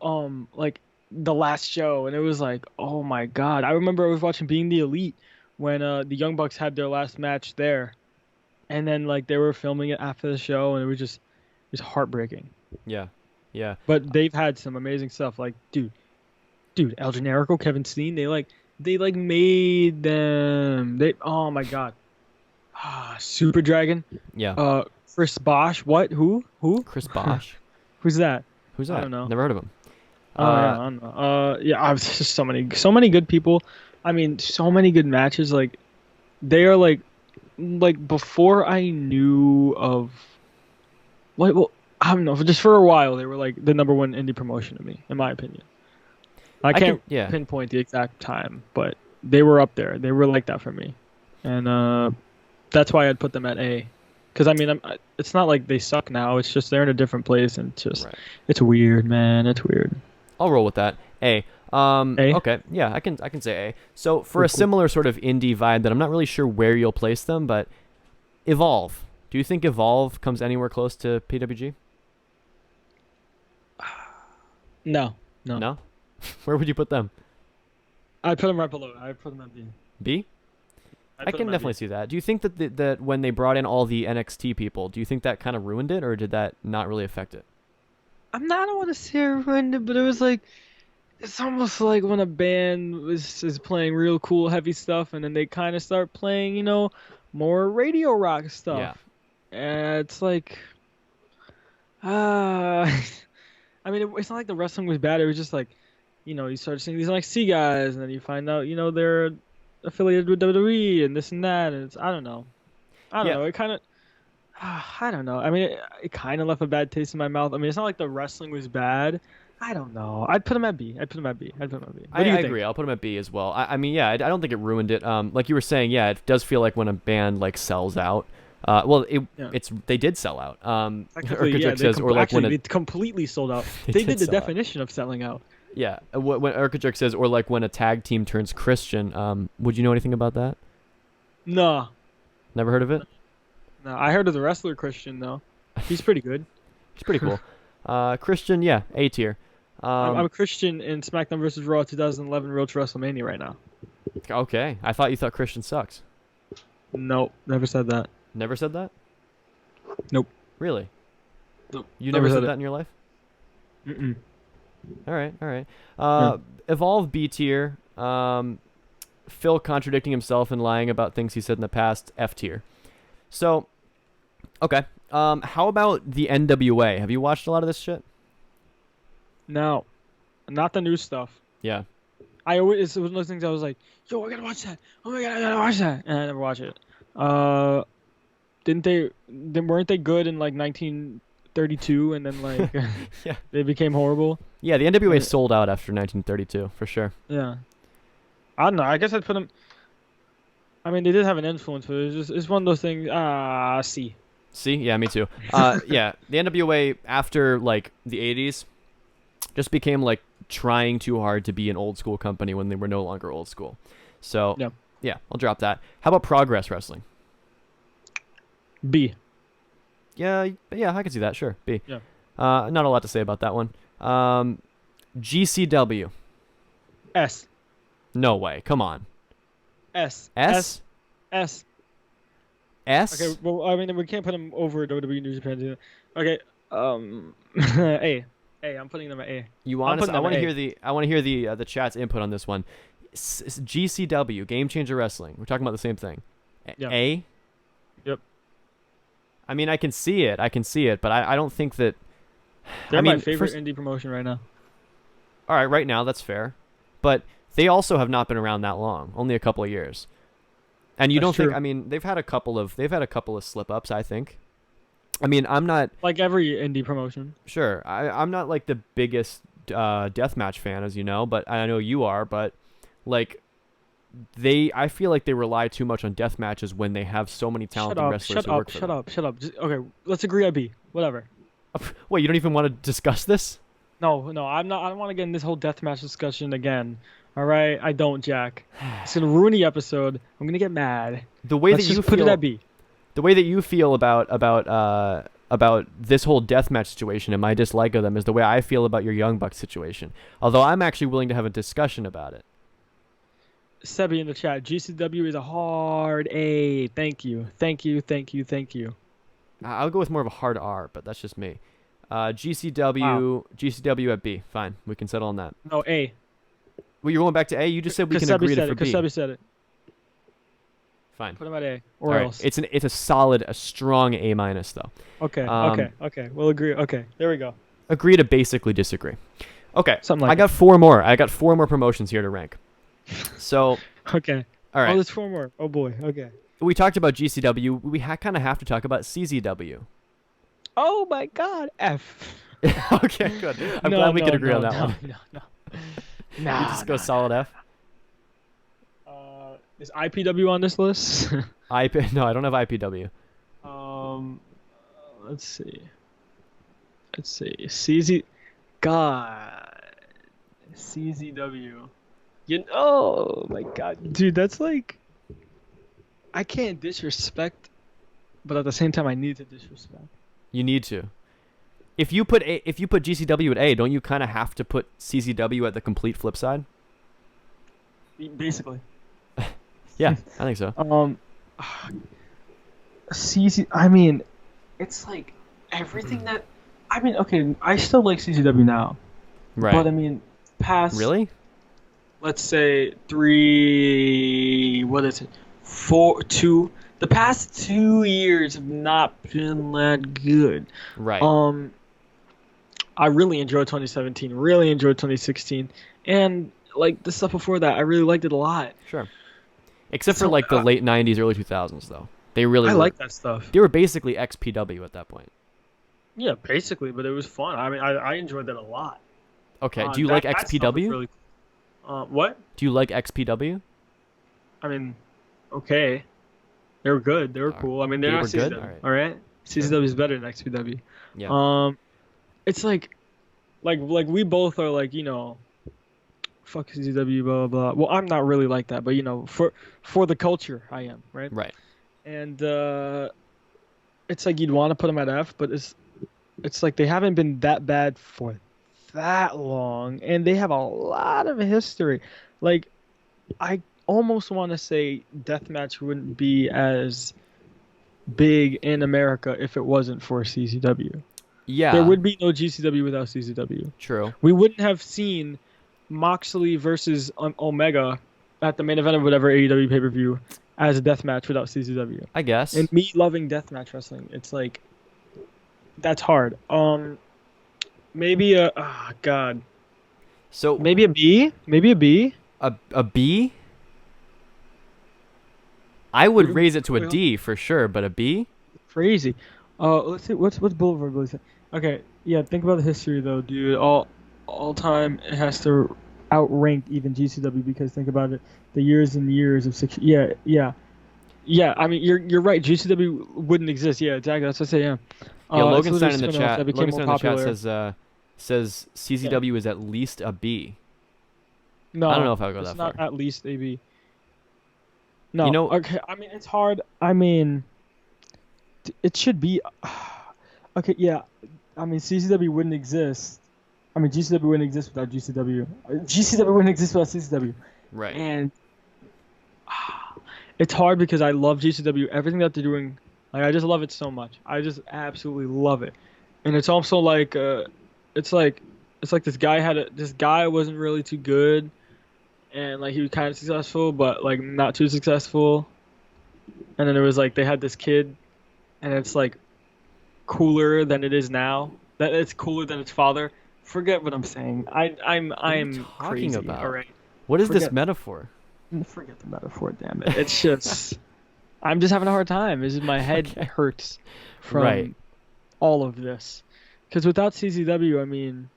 like the last show, and it was like, oh my god. I remember I was watching Being the Elite when the Young Bucks had their last match there, and then like they were filming it after the show, and it was heartbreaking. Yeah. But they've had some amazing stuff. Like dude, El Generico, Kevin Steen, they made them. Oh my god. Super Dragon. Yeah. Chris Bosch. What? Who? Chris Bosch. Who's that? Who's that? I don't know. Never heard of him. Yeah, I don't know. I was just so many good people. I mean, so many good matches. Like, they are like before I knew of. Well, I don't know. Just for a while, they were like the number one indie promotion to me, in my opinion. I can't pinpoint the exact time, but they were up there. They were like that for me, and that's why I'd put them at A. Because I mean, it's not like they suck now. It's just they're in a different place, and it's weird, man. It's weird. I'll roll with that. A. A? Okay. Yeah, I can say A. So for a similar sort of indie vibe that I'm not really sure where you'll place them, but Evolve. Do you think Evolve comes anywhere close to PWG? No. Where would you put them? I'd put them right below. I'd put them at B. B? I can definitely see that. Do you think that that when they brought in all the NXT people, do you think that kind of ruined it, or did that not really affect it? I don't want to say it ruined it, but it was like, it's almost like when a band is playing real cool, heavy stuff, and then they kind of start playing, more radio rock stuff. Yeah. And it's like, I mean, it's not like the wrestling was bad. It was just like, you start seeing these NXT guys, and then you find out, they're affiliated with WWE and this and that, and I don't know. It kind of, I don't know. I mean, it kind of left a bad taste in my mouth. I mean, it's not like the wrestling was bad. I don't know. I'd put him at B. What do you I think? agree. I'll put him at B as well. I mean, yeah, I don't think it ruined it. Like you were saying, yeah, it does feel like when a band like sells out. They did sell out. They completely sold out. They did the definition of selling out. Yeah, when Urkajuk says, or like when a tag team turns Christian, would you know anything about that? No. Never heard of it? No, I heard of the wrestler Christian, though. He's pretty good. He's pretty cool. Christian, yeah, A tier. I'm a Christian in SmackDown vs. Raw 2011 Road to WrestleMania right now. Okay, I thought you thought Christian sucks. Nope, never said that. Never said that? Nope. Really? Nope. You never said that in your life? Mm-mm. All right. Evolve B tier. Phil contradicting himself and lying about things he said in the past. F tier. So, okay. How about the NWA? Have you watched a lot of this shit? No, not the new stuff. Yeah. It's one of those things I was like, yo, I gotta watch that. Oh my god, I gotta watch that, and I never watch it. Weren't they good in like 1932, and then like yeah, they became horrible? Yeah, the NWA sold out after 1932 for sure. Yeah, I don't know. I guess I'd put them. I mean, they did have an influence, but it's one of those things. C. C, yeah, me too. Yeah, the NWA after like the 80s just became like trying too hard to be an old school company when they were no longer old school. So yeah, I'll drop that. How about Progress Wrestling? B. Yeah, I can see that. Sure, B. Yeah. Not a lot to say about that one. GCW. S. No way. Come on. S. S. S. S. Okay. Well, I mean, we can't put them over WWE New Japan. Okay. A. A. I'm putting them at A. You I'm honest? putting I them want to at hear A. the chat's input on this one. GCW, Game Changer Wrestling. We're talking about the same thing. Yeah. A. Yep. I mean, I can see it, but I don't think that. They're I mean, my favorite indie promotion right now. All right, right now that's fair, but they also have not been around that long, only a couple of years. And you That's don't think? true. I mean, they've had a couple of slip ups. I think. I mean, I'm not Like every indie promotion. sure. I'm not like the biggest deathmatch fan, as you know, but I know you are. But like, I feel like they rely too much on death matches when they have so many talented wrestlers who work for them. Shut up. Okay, let's agree on B. Whatever. Wait, you don't even want to discuss this? No, I'm not. I don't want to get in this whole deathmatch discussion again. All right, I don't, Jack. It's gonna ruin the episode. I'm gonna get mad. The way Let's that you just put feel, it at B. the way that you feel about this whole deathmatch situation and my dislike of them is the way I feel about your Young Bucks situation. Although I'm actually willing to have a discussion about it. Sebi in the chat. GCW is a hard A. Thank you. I'll go with more of a hard R, but that's just me. GCW at B. Fine, we can settle on that. No, A. Well, you're going back to A. You just said we can Kasebi agree said to it. for B. Kasebi said it. Fine. Put him at A. All Or right. else. It's a solid, a strong A minus though. Okay. Um, Okay. We'll agree. Okay. There we go. Agree to basically disagree. Okay. Something like I got four more. I got four more promotions here to rank. So, Okay. all right. Oh, there's 4 more. Oh boy. Okay. We talked about GCW. We kind of have to talk about CZW. Oh my God. F. Okay, good. I'm glad we could agree on that one. No. You just go solid F. Is IPW on this list? No, I don't have IPW. Let's see. CZ. God. CZW. Oh my God, dude, that's like. I can't disrespect, but at the same time, I need to disrespect. You need to. If you put GCW at A, don't you kind of have to put CZW at the complete flip side? Basically. Yeah, I think so. CZ. I mean, it's like everything that. I mean, okay, I still like CZW now, Right. but I mean, past. Really? Let's say 3. What is it? 4. 2. The past 2 years have not been that good. Right. I really enjoyed 2017. Really enjoyed 2016, and like the stuff before that, I really liked it a lot. Sure. Except for So, like the late 90s, early 2000s, though. They really I were, like that stuff. They were basically XPW at that point. Yeah, basically, but it was fun. I mean, I enjoyed that a lot. Okay, do you like that stuff was XPW? really what? Do you like XPW? I mean, okay. They were good. They were cool. I mean, they're They not were CZW. good? Alright. All right? CZW is better than XPW. Yeah. It's like we both are like, fuck CZW, blah, blah, blah. Well, I'm not really like that, but, for the culture, I am, right? Right. And it's like you'd want to put them at F, but it's like they haven't been that bad for that long, and they have a lot of history. Like, I almost want to say Deathmatch wouldn't be as big in America if it wasn't for CZW. Yeah. There would be no GCW without CZW. True. We wouldn't have seen Moxley versus Omega at the main event of whatever AEW pay-per-view as a deathmatch without CZW. I guess. And me loving deathmatch wrestling, it's like, that's hard. Maybe God. So Maybe a B? Maybe a B? a B? I would raise it to a D for sure, but a B? Crazy. Let's see. What's Boulevard Billy say? Okay, yeah. Think about the history though, dude. All time it has to outrank even GCW because think about it, the years and years of six. Yeah. I mean, you're right. GCW wouldn't exist. Yeah, exactly. That's what I say. Yeah. Yeah, It's Logan literally Stein in the spin-offs chat. that became Logan more Stein in the chat popular. says CZW is at least a B. No, I don't know if I would go it's that not far. at least a B. No, okay. I mean, it's hard. I mean, it should be. Okay, yeah. I mean, CCW wouldn't exist. I mean, GCW wouldn't exist without GCW. GCW wouldn't exist without CCW. Right. And it's hard because I love GCW. Everything that they're doing, like, I just love it so much. I just absolutely love it. And it's also like, it's like it's like this guy wasn't really too good, and like he was kind of successful, but like not too successful. And then it was like they had this kid, and it's like cooler than it is now. That it's cooler than its father. Forget what I'm saying. I'm talking crazy. about? All right. What is this Forget- metaphor? Forget the metaphor, damn it. It's just I'm just having a hard time. It's just my head hurts from Right. all of this. Because without CZW, I mean,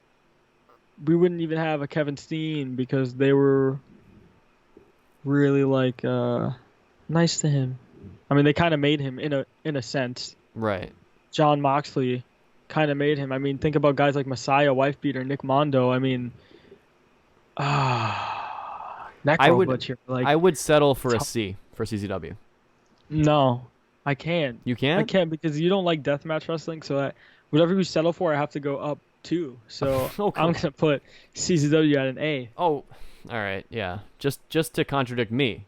we wouldn't even have a Kevin Steen because they were really like nice to him. I mean, they kind of made him in a sense. Right. John Moxley kind of made him. I mean, think about guys like Messiah, Wife Beater, Nick Mondo. I mean, Necro would- Butcher. Like, I would settle for a C for CZW. no, I can't. You I can't? can't because you don't like deathmatch wrestling. So whatever you settle for, I have to go up too. So Oh, come I'm on. gonna put CZW at an A. Oh, all right. Yeah. Just to contradict me.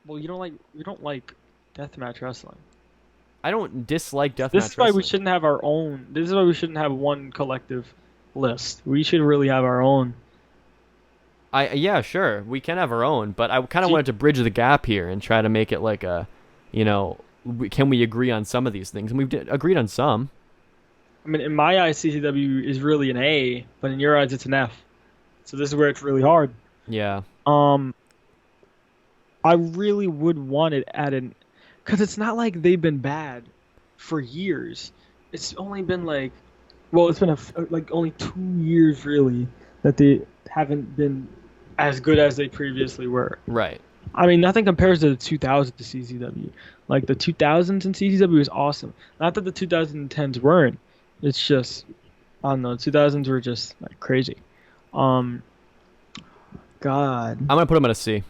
Well, you don't like deathmatch wrestling. I don't dislike deathmatch This is why we wrestling. shouldn't have our own. This is why we shouldn't have one collective list. We should really have our own. Yeah, sure. We can have our own, but I kind of See- wanted to bridge the gap here and try to make it like a, can we agree on some of these things? And we've agreed on some. I mean, in my eyes, CZW is really an A, but in your eyes, it's an F. So this is where it's really hard. Yeah. I really would want it at an, because it's not like they've been bad for years. It's only been like, well, it's been like only 2 years really that they haven't been as good as they previously were. Right. I mean, nothing compares to the 2000s to CZW. Like the 2000s in CZW is awesome. Not that the 2010s weren't. It's just, I don't know. 2000s were just like crazy. God. I'm gonna put them at a C.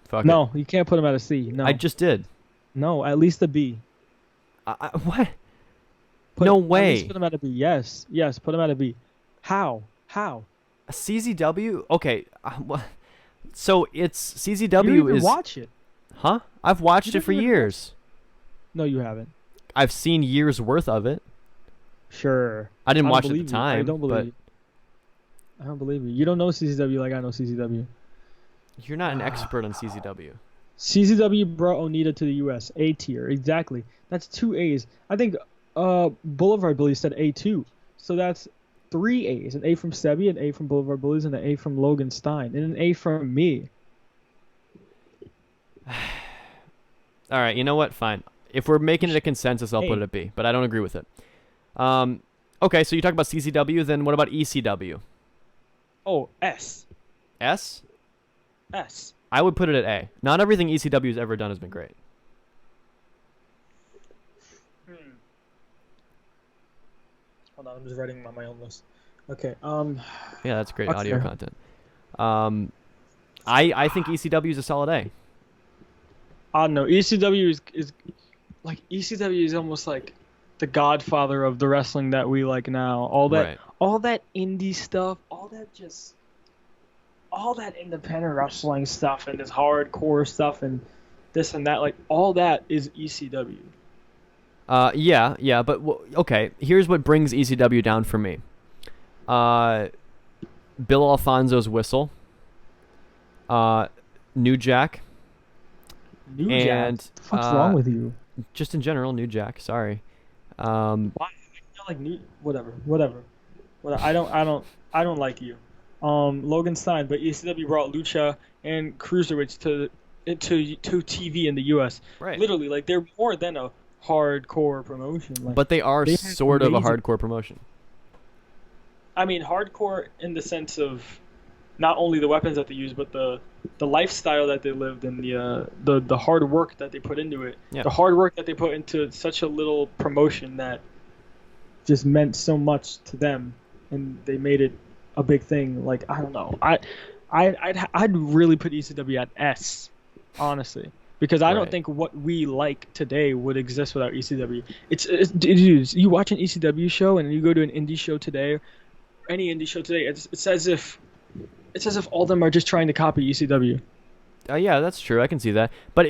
Fuck it. No, you can't put them at a C. No. I just did. No, at least a B. What? Put, No At way. least put them at a B. Yes, put them at a B. How? A CZW? Okay. So it's You CZW didn't even is. watch it. Huh? I've watched You it for didn't even watch years. No, you haven't. I've seen years worth of it. Sure. I didn't don't watch it at believe the you. time. I don't believe you. I don't believe you. You don't know CZW like I know CZW. But you're not an expert on CZW. CZW brought Onita to the U.S. A tier, exactly. That's 2 A's. I think Boulevard Bullies said A2. So that's 3 A's. An A from Sebi, an A from Boulevard Bullies, and an A from Logan Stein. And an A from me. All right, you know what? Fine. If we're making it a consensus, I'll put it at B, but I don't agree with it. Okay, so you talk about CZW, then what about ECW? Oh, S. S? S. I would put it at A. Not everything ECW has ever done has been great. Hold on, I'm just writing my own list. Okay, Yeah, that's great Okay. audio content. I think ECW is a solid A. I don't know. ECW is like ECW is almost like the godfather of the wrestling that we like now. All that indie stuff, all that independent wrestling stuff and this hardcore stuff and this and that, like all that is ECW. Yeah, but okay. Here's what brings ECW down for me. Bill Alfonso's whistle. New Jack. New And, Jack. What the fuck's wrong with you? Just in general, New Jack. Sorry. Why? You're like new. Whatever. I don't like you. Logan Stein, but ECW brought Lucha and Cruiserweights to TV in the U.S. Right. Literally, like they're more than a hardcore promotion. Like, But they are They had sort of a amazing- hardcore promotion. I mean, hardcore in the sense of not only the weapons that they use, but the lifestyle that they lived and the hard work that they put into it. Yeah. The hard work that they put into such a little promotion that just meant so much to them, and they made it a big thing. Like I don't know, I'd really put ECW at S, honestly. Because I don't Right. think what we like today would exist without ECW. Dude, you watch an ECW show and you go to an indie show today, any indie show today, it's as if all of them are just trying to copy ECW. Yeah, that's true. I can see that. But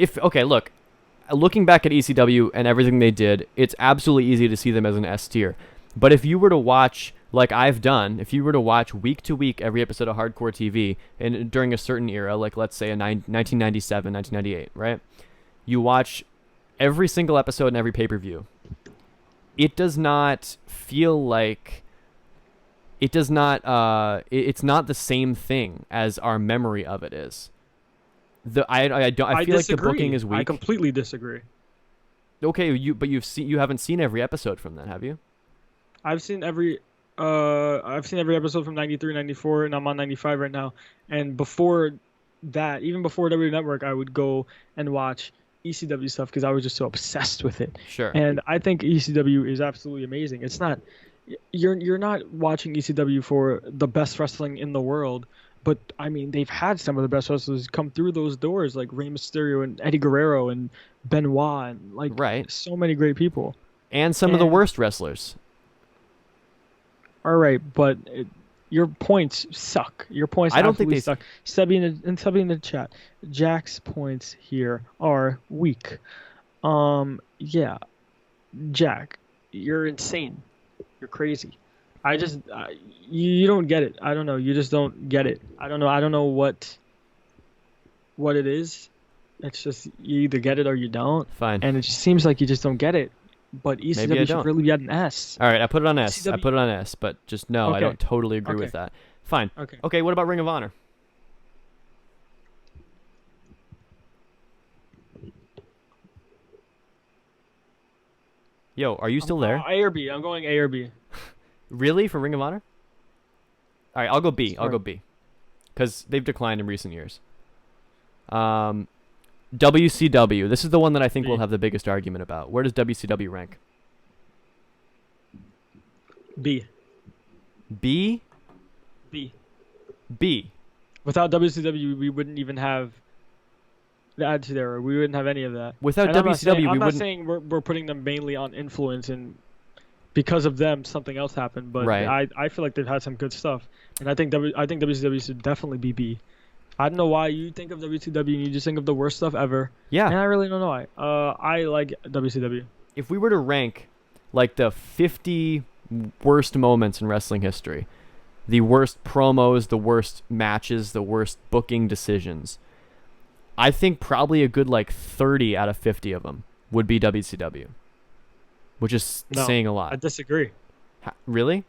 looking back at ECW and everything they did, it's absolutely easy to see them as an S tier. But if you were to watch like I've done, if you were to watch week to week every episode of Hardcore TV and during a certain era, like let's say 1997, 1998, right? You watch every single episode and every pay-per-view. It does not feel like it's not the same thing as our memory of it is. I feel like the booking is weak. I completely disagree. Okay, you haven't seen every episode from then, have you? I've seen every episode from 93, 94, and I'm on 95 right now. And before that, even before W Network, I would go and watch ECW stuff because I was just so obsessed with it. Sure. And I think ECW is absolutely amazing. It's not you're not watching ECW for the best wrestling in the world, but I mean they've had some of the best wrestlers come through those doors, like Rey Mysterio and Eddie Guerrero and Benoit, and like so many great people. And some of the worst wrestlers. All right, but your points suck. Your points I don't think they suck. Subby in the chat. Jack's points here are weak. Yeah, Jack, you're insane. You're crazy. You don't get it. I don't know. You just don't get it. I don't know what it is. It's just you either get it or you don't. Fine. And it just seems like you just don't get it. But ECW should really be at an S. All right, I put it on S. I put it on S, but just no, okay. I don't totally agree with that. Fine. Okay, what about Ring of Honor? Yo, are you still there? A or B. I'm going A or B. Really? For Ring of Honor? All right, I'll go B. I'll go B. Because they've declined in recent years. WCW. This is the one that I think we'll have the biggest argument about. Where does WCW rank? B. B? B. B. Without WCW, we wouldn't even have the Attitude Era. We wouldn't have any of that. Without WCW, I'm not saying we're putting them mainly on influence and because of them something else happened, but I feel like they've had some good stuff, and I think WCW should definitely be B. I don't know why you think of WCW and you just think of the worst stuff ever. Yeah. And I really don't know why. I like WCW. If we were to rank like the 50 worst moments in wrestling history, the worst promos, the worst matches, the worst booking decisions, I think probably a good like 30 out of 50 of them would be WCW, which is saying a lot. I disagree. Really?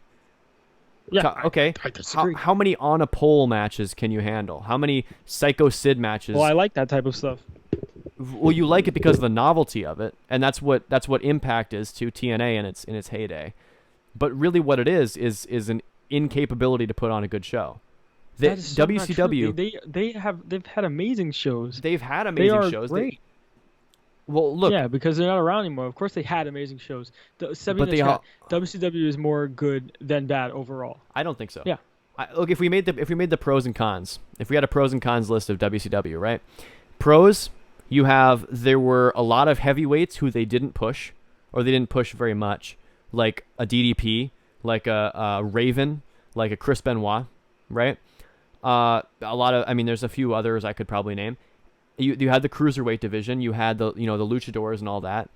Yeah. Okay. I disagree. How many on a pole matches can you handle? How many Psycho Sid matches? Well, I like that type of stuff. Well, you like it because of the novelty of it, and that's what Impact is to TNA in its heyday. But really, what it is an incapability to put on a good show. WCW, they've had amazing shows. They've had amazing shows. Great. Well, look. Yeah, because they're not around anymore. Of course, they had amazing shows. WCW is more good than bad overall. I don't think so. Yeah. Look, if we made the pros and cons, if we had a pros and cons list of WCW, right? Pros, there were a lot of heavyweights who they didn't push, or they didn't push very much, like a DDP, like a Raven, like a Chris Benoit, right? There's a few others I could probably name. You had the cruiserweight division, you had the luchadors and all that,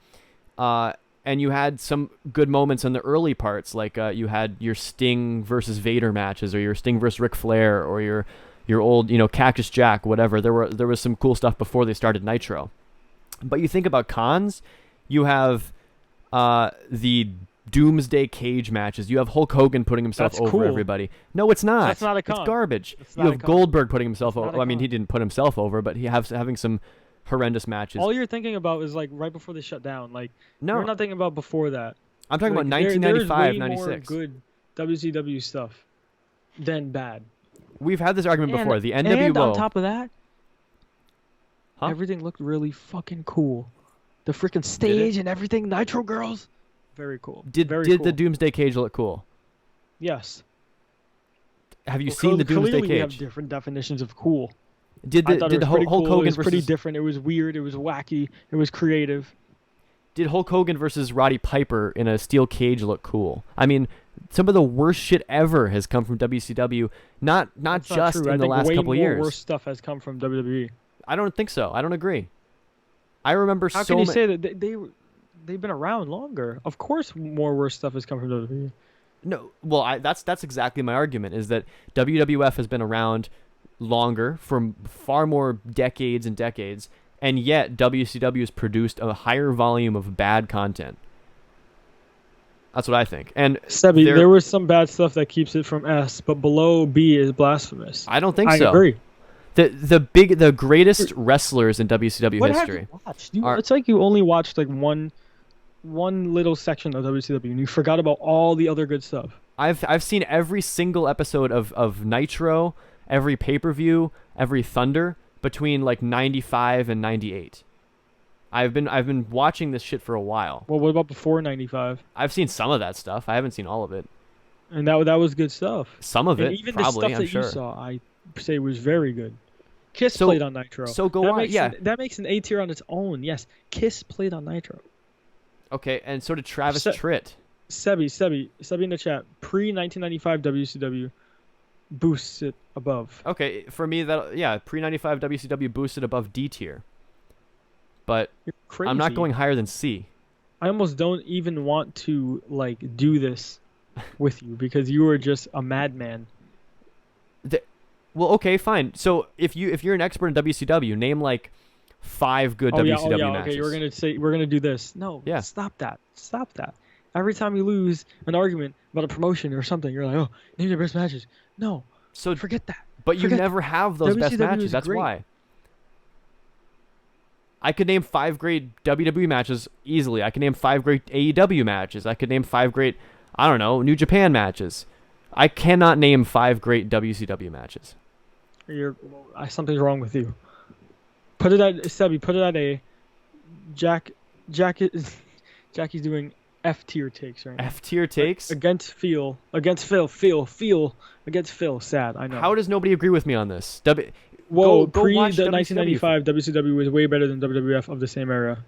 and you had some good moments in the early parts, like you had your Sting versus Vader matches, or your Sting versus Ric Flair, or your old Cactus Jack, whatever. There was some cool stuff before they started Nitro. But you think about cons, you have the Doomsday Cage matches. You have Hulk Hogan putting himself over everybody. No, it's not. That's not a con. It's garbage. You have Goldberg putting himself over. I mean, he didn't put himself over, but having some horrendous matches. All you're thinking about is like right before they shut down. Like, no, you're not thinking about before that. I'm talking about 1995, there's way 96. More good WCW stuff than bad. We've had this argument before. The NWO. And on top of that, everything looked really fucking cool. The freaking stage and everything. Nitro Girls. Very cool. Did the Doomsday Cage look cool? Yes. Have you seen the Doomsday Cage? We have different definitions of cool. Did the Hulk Hogan it was pretty different. It was weird. It was wacky. It was creative. Did Hulk Hogan versus Roddy Piper in a steel cage look cool? I mean, some of the worst shit ever has come from WCW. Not just in the last couple of years. Way more worse stuff has come from WWE. I don't think so. I don't agree. I remember How can you say that they've been around longer? Of course, more worse stuff has come from WWE. No, well, that's exactly my argument, is that WWF has been around longer, for far more decades and decades, and yet WCW has produced a higher volume of bad content. That's what I think. And Sebi, there was some bad stuff that keeps it from S, but below B is blasphemous. I don't think I so. agree. The greatest wrestlers in WCW What history. have you watched? It's like you only watched like one little section of WCW, and you forgot about all the other good stuff. I've seen every single episode of Nitro, every pay-per-view, every Thunder between like 95 and 98. I've been watching this shit for a while. Well, what about before 95? I've seen some of that stuff. I haven't seen all of it. And that was good stuff. Some of And it, even probably, the stuff I'm that sure. you saw, I say was very good. Kiss So- played on Nitro. so go that on- makes yeah. that makes an A tier on its own. Yes, Kiss played on Nitro. Okay, and so did Travis Se- Tritt. Sebi in the chat. Pre 1995 WCW boosts it above. Okay, for me, pre-95 WCW boosted above D tier. But You're crazy. I'm not going higher than C. I almost don't even want to like do this with you because you are just a madman. Well, okay, fine. So if you're an expert in WCW, name like 5 good WCW matches. Okay, we're gonna do this. No, Yeah. Stop that. Every time you lose an argument about a promotion or something, you're like, oh, name your best matches. No, So forget that. But you Forget never have those best WCW matches. is That's great. why. I could name 5 great WWE matches easily. I could name 5 great AEW matches. I could name 5 great, I don't know, New Japan matches. I cannot name 5 great WCW matches. Something's wrong with you. Put it at Sebi. Put it at A. Jackie's doing F tier takes right now. F tier takes? Against Phil. Against Phil. Sad. I know. How does nobody agree with me on this? Whoa, go pre watch the WCW. 1995 WCW was way better than WWF of the same era.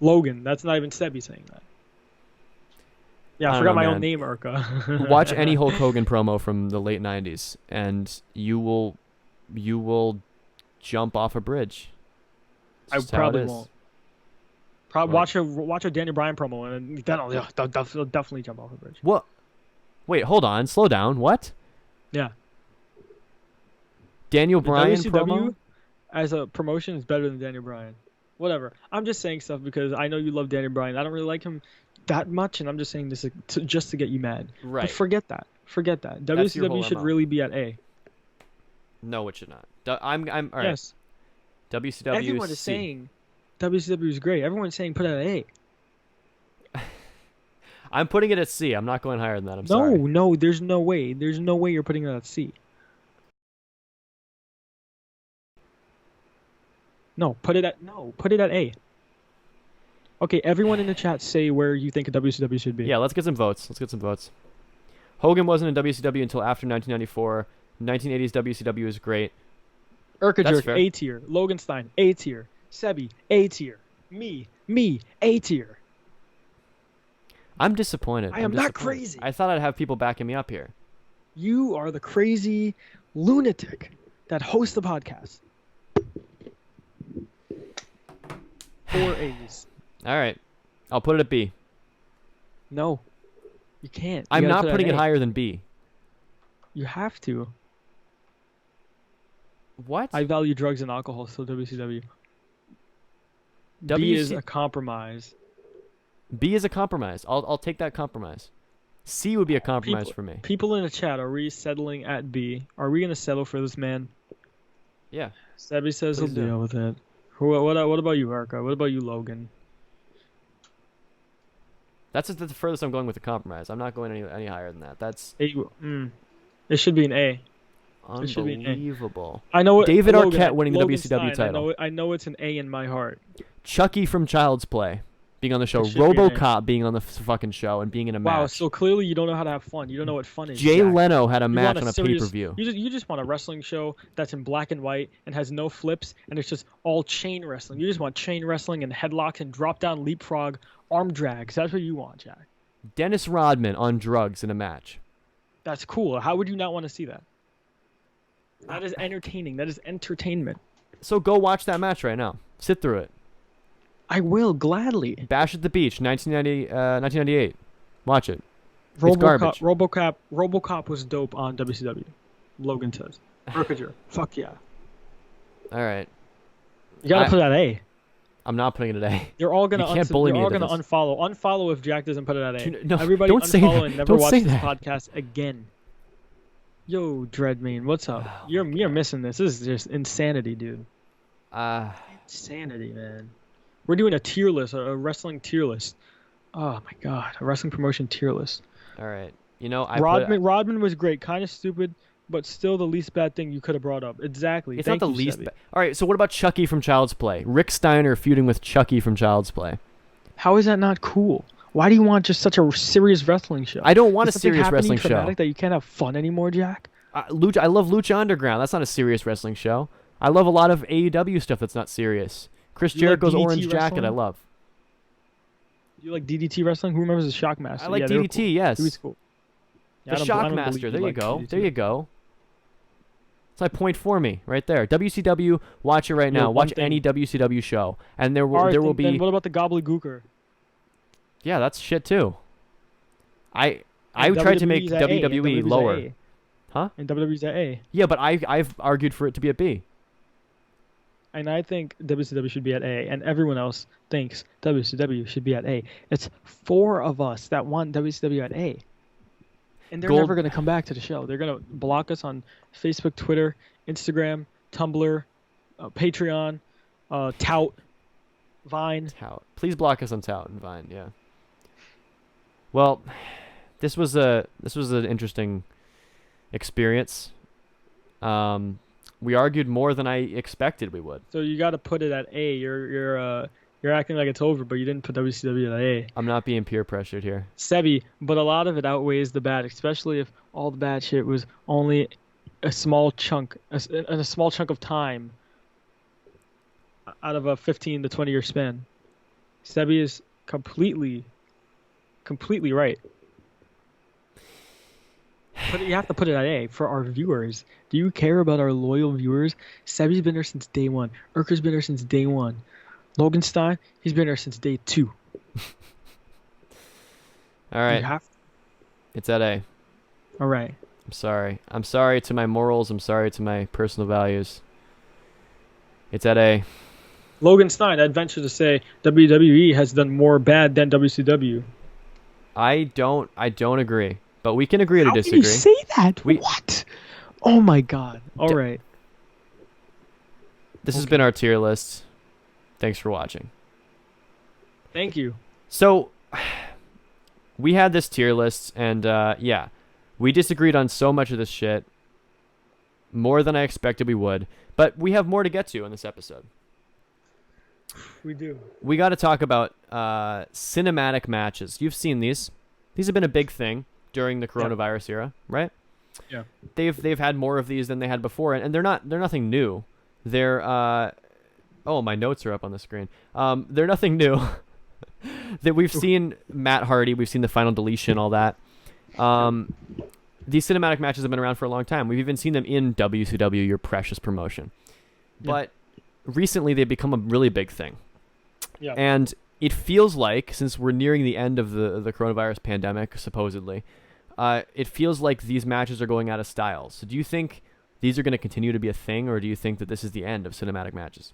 Logan, that's not even Sebi saying that. Yeah, I I forgot don't know, my man. own name, Urka. Watch any Hulk Hogan promo from the late 90s, and you will jump off a bridge. It's I just how it probably is. won't. Right. Watch a Daniel Bryan promo, and then I'll definitely jump off a bridge. What? Wait, hold on. Slow down. What? Yeah. Daniel The Bryan WCW promo? as a promotion is better than Daniel Bryan. Whatever. I'm just saying stuff because I know you love Daniel Bryan. I don't really like him that much, and I'm just saying this just to get you mad. Right. But forget that. That's your whole WCW should MO. really be at A. No, it should not. I'm all right. Yes. WCW Everyone is C. saying WCW is great. Everyone's saying put it at A. I'm putting it at C. I'm not going higher than that. I'm sorry. No, there's no way. There's no way you're putting it at C. Put it at A. Okay, everyone in the chat say where you think a WCW should be. Yeah, let's get some votes. Hogan wasn't in WCW until after 1994. 1980s WCW is great. Urka That's Jerk, fair. A tier. Logan Stein, A tier. Sebi, A tier. Me, A tier. I'm disappointed. I am not disappointed. crazy. I thought I'd have people backing me up here. You are the crazy lunatic that hosts the podcast. 4 A's. All right. I'll put it at B. No, you can't. You I'm gotta not put putting at it A. higher than B. You have to. What? I value drugs and alcohol, so WCW. B is WC a compromise. B is a compromise. I'll take that compromise. C would be a compromise for me. People in the chat, are we settling at B? Are we gonna settle for this man? Yeah. Sebi says he'll Please do. deal with it. What about you, Arca? What about you, Logan? That's the furthest I'm going with the compromise. I'm not going any higher than that. That's It should be an A. It should be an A. unbelievable. I know it. David Logan, Arquette winning the Logan WCW Stein, title. I know it's an A in my heart. Chucky from Child's Play being on the show. It should be an A. RoboCop being on the fucking show and being in a Wow, match. so clearly you don't know how to have fun. You don't know what fun is. Jay Jack. Leno had a You match want on a serious- pay-per-view. You just want a wrestling show that's in black and white and has no flips and it's just all chain wrestling. You just want chain wrestling and headlocks and drop down leapfrog arm drags. That's what you want, Jack. Dennis Rodman on drugs in a match. That's cool. How would you not want to see that? That is entertaining. That is entertainment. So go watch that match right now. Sit through it. I will gladly. Bash at the Beach, 1998. Watch it. It's garbage. RoboCop was dope on WCW. Logan says. Rickager. Fuck yeah. All right. You gotta put it at A. I'm not putting it at A. You're all gonna You can't bully me you're all into gonna this. unfollow. Unfollow if Jack doesn't put it at A. Dude, no, Everybody don't say unfollow that. and never Don't watch say this that. podcast again. Yo, Dreadmane, what's up? You're missing this. This is just insanity, dude. Insanity, man. We're doing a tier list, a wrestling tier list. Oh my god, a wrestling promotion tier list. All right. You know, Rodman was great, kind of stupid, but still the least bad thing you could have brought up. Exactly. It's Thank not the you, least. Sebby. All right. So what about Chucky from Child's Play? Rick Steiner feuding with Chucky from Child's Play. How is that not cool? Why do you want just such a serious wrestling show? I don't want Is a something serious happening wrestling show. traumatic that you can't have fun anymore, Jack? I love Lucha Underground. That's not a serious wrestling show. I love a lot of AEW stuff that's not serious. Chris You like Jericho's DDT orange jacket, I wrestling? love. You like DDT wrestling? Who remembers the Shockmaster? I like yeah, they were DDT, cool. yes. He was cool. Yeah, I The don't believe Shockmaster. There you like go. DDT. There you go. That's my point for me right there. WCW, watch it right Yeah, now. one Watch thing- any WCW show, and there Alright, will then be. what about the Gobbledygooker? Yeah, that's shit too. I And tried to make WWE's at A, and WWE WWE's at lower. A. Huh? And WWE's at A. Yeah, but I've argued for it to be a B. And I think WCW should be at A, and everyone else thinks WCW should be at A. It's 4 of us that want WCW at A. And they're never going to come back to the show. They're going to block us on Facebook, Twitter, Instagram, Tumblr, Patreon, Tout, Vine. Tout. Please block us on Tout and Vine. Yeah. Well, this was an interesting experience. We argued more than I expected we would. So you got to put it at A. You're acting like it's over, but you didn't put WCW at A. I'm not being peer pressured here. Sebi, but a lot of it outweighs the bad, especially if all the bad shit was only a small chunk, a small chunk of time out of a 15 to 20 year span. Sebi is completely right. You have to put it at A for our viewers. Do you care about our loyal viewers? Sebi's been there since day 1. Urker's been there since day 1. Logan Stein, he's been there since day 2. All right. It's at A. All right. I'm sorry. I'm sorry to my morals. I'm sorry to my personal values. It's at A. Logan Stein, I'd venture to say WWE has done more bad than WCW. I don't agree. But we can agree to disagree. How can you say that? What? Oh my god. All right. This has been our tier list. Thanks for watching. Thank you. So, we had this tier list, and yeah, we disagreed on so much of this shit. More than I expected we would. But we have more to get to in this episode. We do. We got to talk about cinematic matches. You've seen these. These have been a big thing during the coronavirus era, right? Yeah. They've had more of these than they had before, and they're nothing new. They're oh, my notes are up on the screen. They're nothing new. That we've seen Matt Hardy, we've seen the Final Deletion, all that. These cinematic matches have been around for a long time. We've even seen them in WCW, your precious promotion. Yeah. But recently they've become a really big thing. Yeah. And it feels like, since we're nearing the end of the coronavirus pandemic, supposedly, it feels like these matches are going out of style. So do you think these are going to continue to be a thing, or do you think that this is the end of cinematic matches?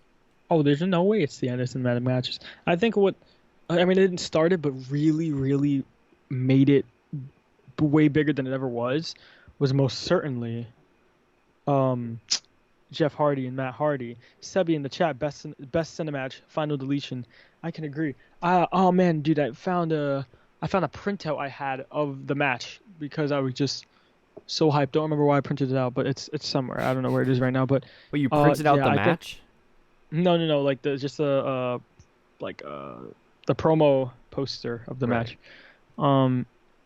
Oh, there's no way it's the end of cinematic matches. I think it didn't start it, but really, really made it way bigger than it ever was most certainly Jeff Hardy and Matt Hardy. Sebi in the chat, best cinematch, Final Deletion. I can agree. Oh man, dude, I found a printout I had of the match because I was just so hyped. Don't remember why I printed it out, but it's somewhere. I don't know where it is right now. But you printed out the match? No, like the promo poster of the match.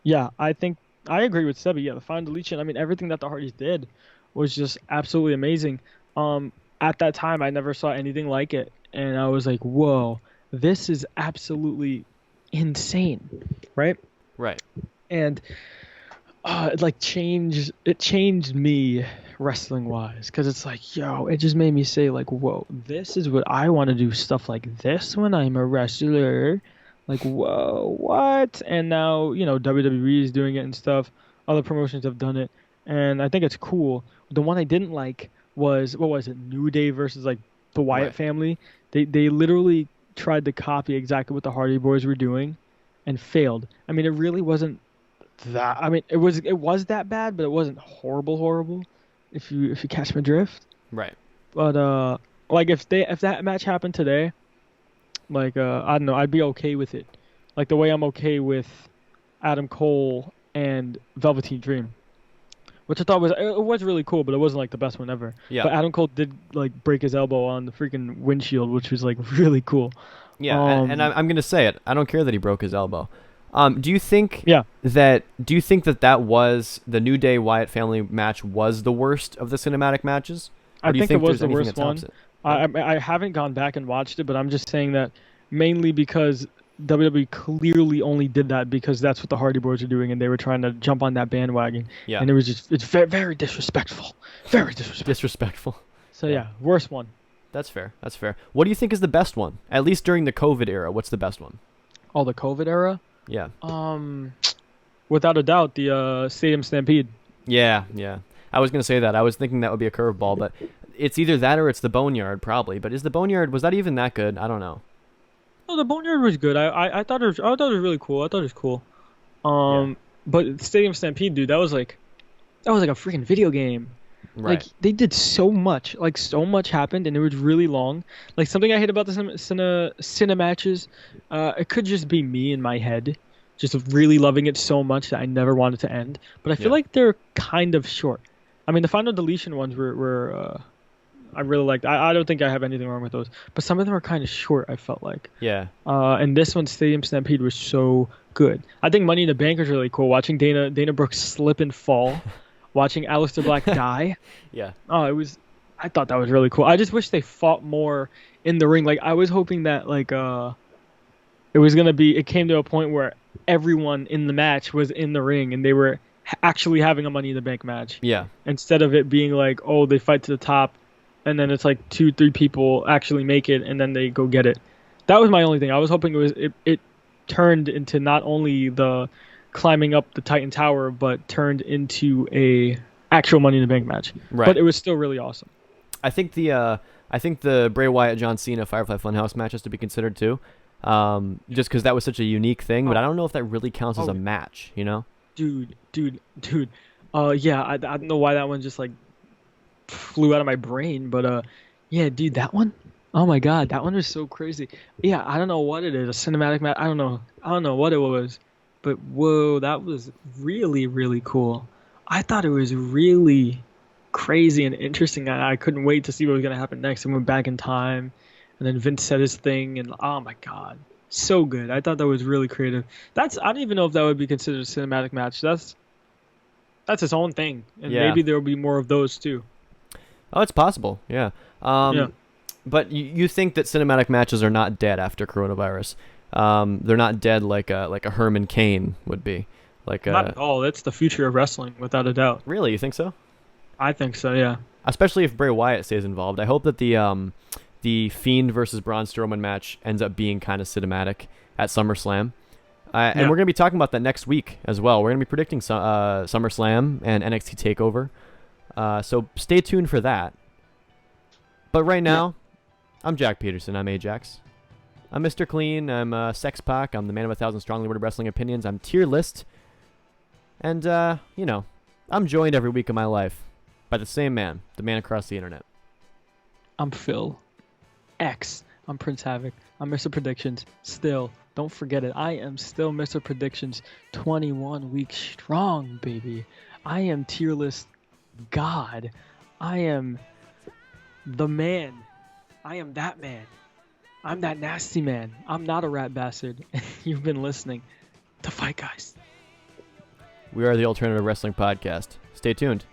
Yeah, I think I agree with Sebi. Yeah, the Final Deletion. I mean, everything that the Hardys did was just absolutely amazing. At that time, I never saw anything like it, and I was like, "Whoa, this is absolutely insane!" Right? Right. And it changed me wrestling wise, because it's like, yo, it just made me say like, whoa, this is what I want to do, stuff like this when I'm a wrestler. Like, whoa, what? And now, WWE is doing it and stuff. Other promotions have done it, and I think it's cool. The one I didn't like was, what was it, New Day versus like the Wyatt Right. family. They literally tried to copy exactly what the Hardy Boys were doing, and failed. I mean, it really wasn't that. I mean, it was that bad, but it wasn't horrible. If you catch my drift. Right. But like if that match happened today, like I don't know, I'd be okay with it. Like the way I'm okay with Adam Cole and Velveteen Dream, which I thought was really cool, but it wasn't like the best one ever. Yeah. But Adam Cole did like break his elbow on the freaking windshield, which was like really cool. Yeah, and I'm gonna say it. I don't care that he broke his elbow. Do you think Yeah. that was the New Day Wyatt family match was the worst of the cinematic matches? Or I do you think it was there's the anything worst that tops one. it? I haven't gone back and watched it, but I'm just saying that mainly because WWE clearly only did that because that's what the Hardy Boys are doing, and they were trying to jump on that bandwagon. Yeah. And it's very, very disrespectful. Very disrespectful. Disrespectful. So Yeah. yeah, worst one. That's fair. That's fair. What do you think is the best one? At least during the COVID era, what's the best one? Oh, the COVID era? Yeah. Without a doubt, the Stadium Stampede. Yeah. I was gonna say that. I was thinking that would be a curveball, but it's either that or it's the Boneyard, probably. But is the Boneyard, was that even that good? I don't know. Oh, the Boneyard was good. I thought it was really cool. I thought it was cool. But Stadium Stampede, dude, that was like a freaking video game. Right. Like they did so much. Like so much happened, and it was really long. Like something I hate about the cine matches, it could just be me in my head, just really loving it so much that I never wanted to end. But I feel Yeah. like they're kind of short. I mean, the final deletion ones were I really liked. I don't think I have anything wrong with those, but some of them are kind of short. I felt like. Yeah. And this one, Stadium Stampede, was so good. I think Money in the Bank was really cool. Watching Dana Brooke slip and fall, watching Aleister Black die. Yeah. Oh, I thought that was really cool. I just wish they fought more in the ring. Like I was hoping that like it came to a point where everyone in the match was in the ring and they were actually having a Money in the Bank match. Yeah. Instead of it being like, oh, they fight to the top, and then it's like 2-3 people actually make it, and then they go get it. That was my only thing. I was hoping it turned into not only the climbing up the Titan Tower, but turned into a actual Money in the Bank match. Right. But it was still really awesome. I think the Bray Wyatt John Cena Firefly Funhouse match has to be considered too, just because that was such a unique thing. But I don't know if that really counts as a match. You know? Dude. Yeah, I don't know why that one just like flew out of my brain, but yeah, dude, that one. Oh my god, that one was so crazy. Yeah, I don't know what it is. A cinematic match. I don't know what it was, but whoa, that was really, really cool. I thought it was really crazy and interesting. I couldn't wait to see what was gonna happen next. I went back in time, and then Vince said his thing, and oh my god, so good. I thought that was really creative. I don't even know if that would be considered a cinematic match. That's its own thing, and Yeah. maybe there will be more of those too. Oh, it's possible. Yeah. Yeah. But you think that cinematic matches are not dead after coronavirus? They're not dead like a Herman Cain would be. Not at all. It's the future of wrestling, without a doubt. Really, you think so? I think so. Yeah. Especially if Bray Wyatt stays involved. I hope that the Fiend versus Braun Strowman match ends up being kind of cinematic at SummerSlam. And Yeah. we're going to be talking about that next week as well. We're going to be predicting SummerSlam and NXT TakeOver. So stay tuned for that. But right now, I'm Jack Peterson. I'm Ajax. I'm Mr. Clean. I'm Sex Pac. I'm the man of 1,000 strongly worded wrestling opinions. I'm tier list. And, I'm joined every week of my life by the same man, the man across the internet. I'm Phil X. I'm Prince Havoc. I'm Mr. Predictions. Still, don't forget it. I am still Mr. Predictions. 21 weeks strong, baby. I am tier list God. I am the man. I am that man. I'm that nasty man. I'm not a rat bastard. You've been listening to FightGeist. We are the Alternative Wrestling Podcast. Stay tuned.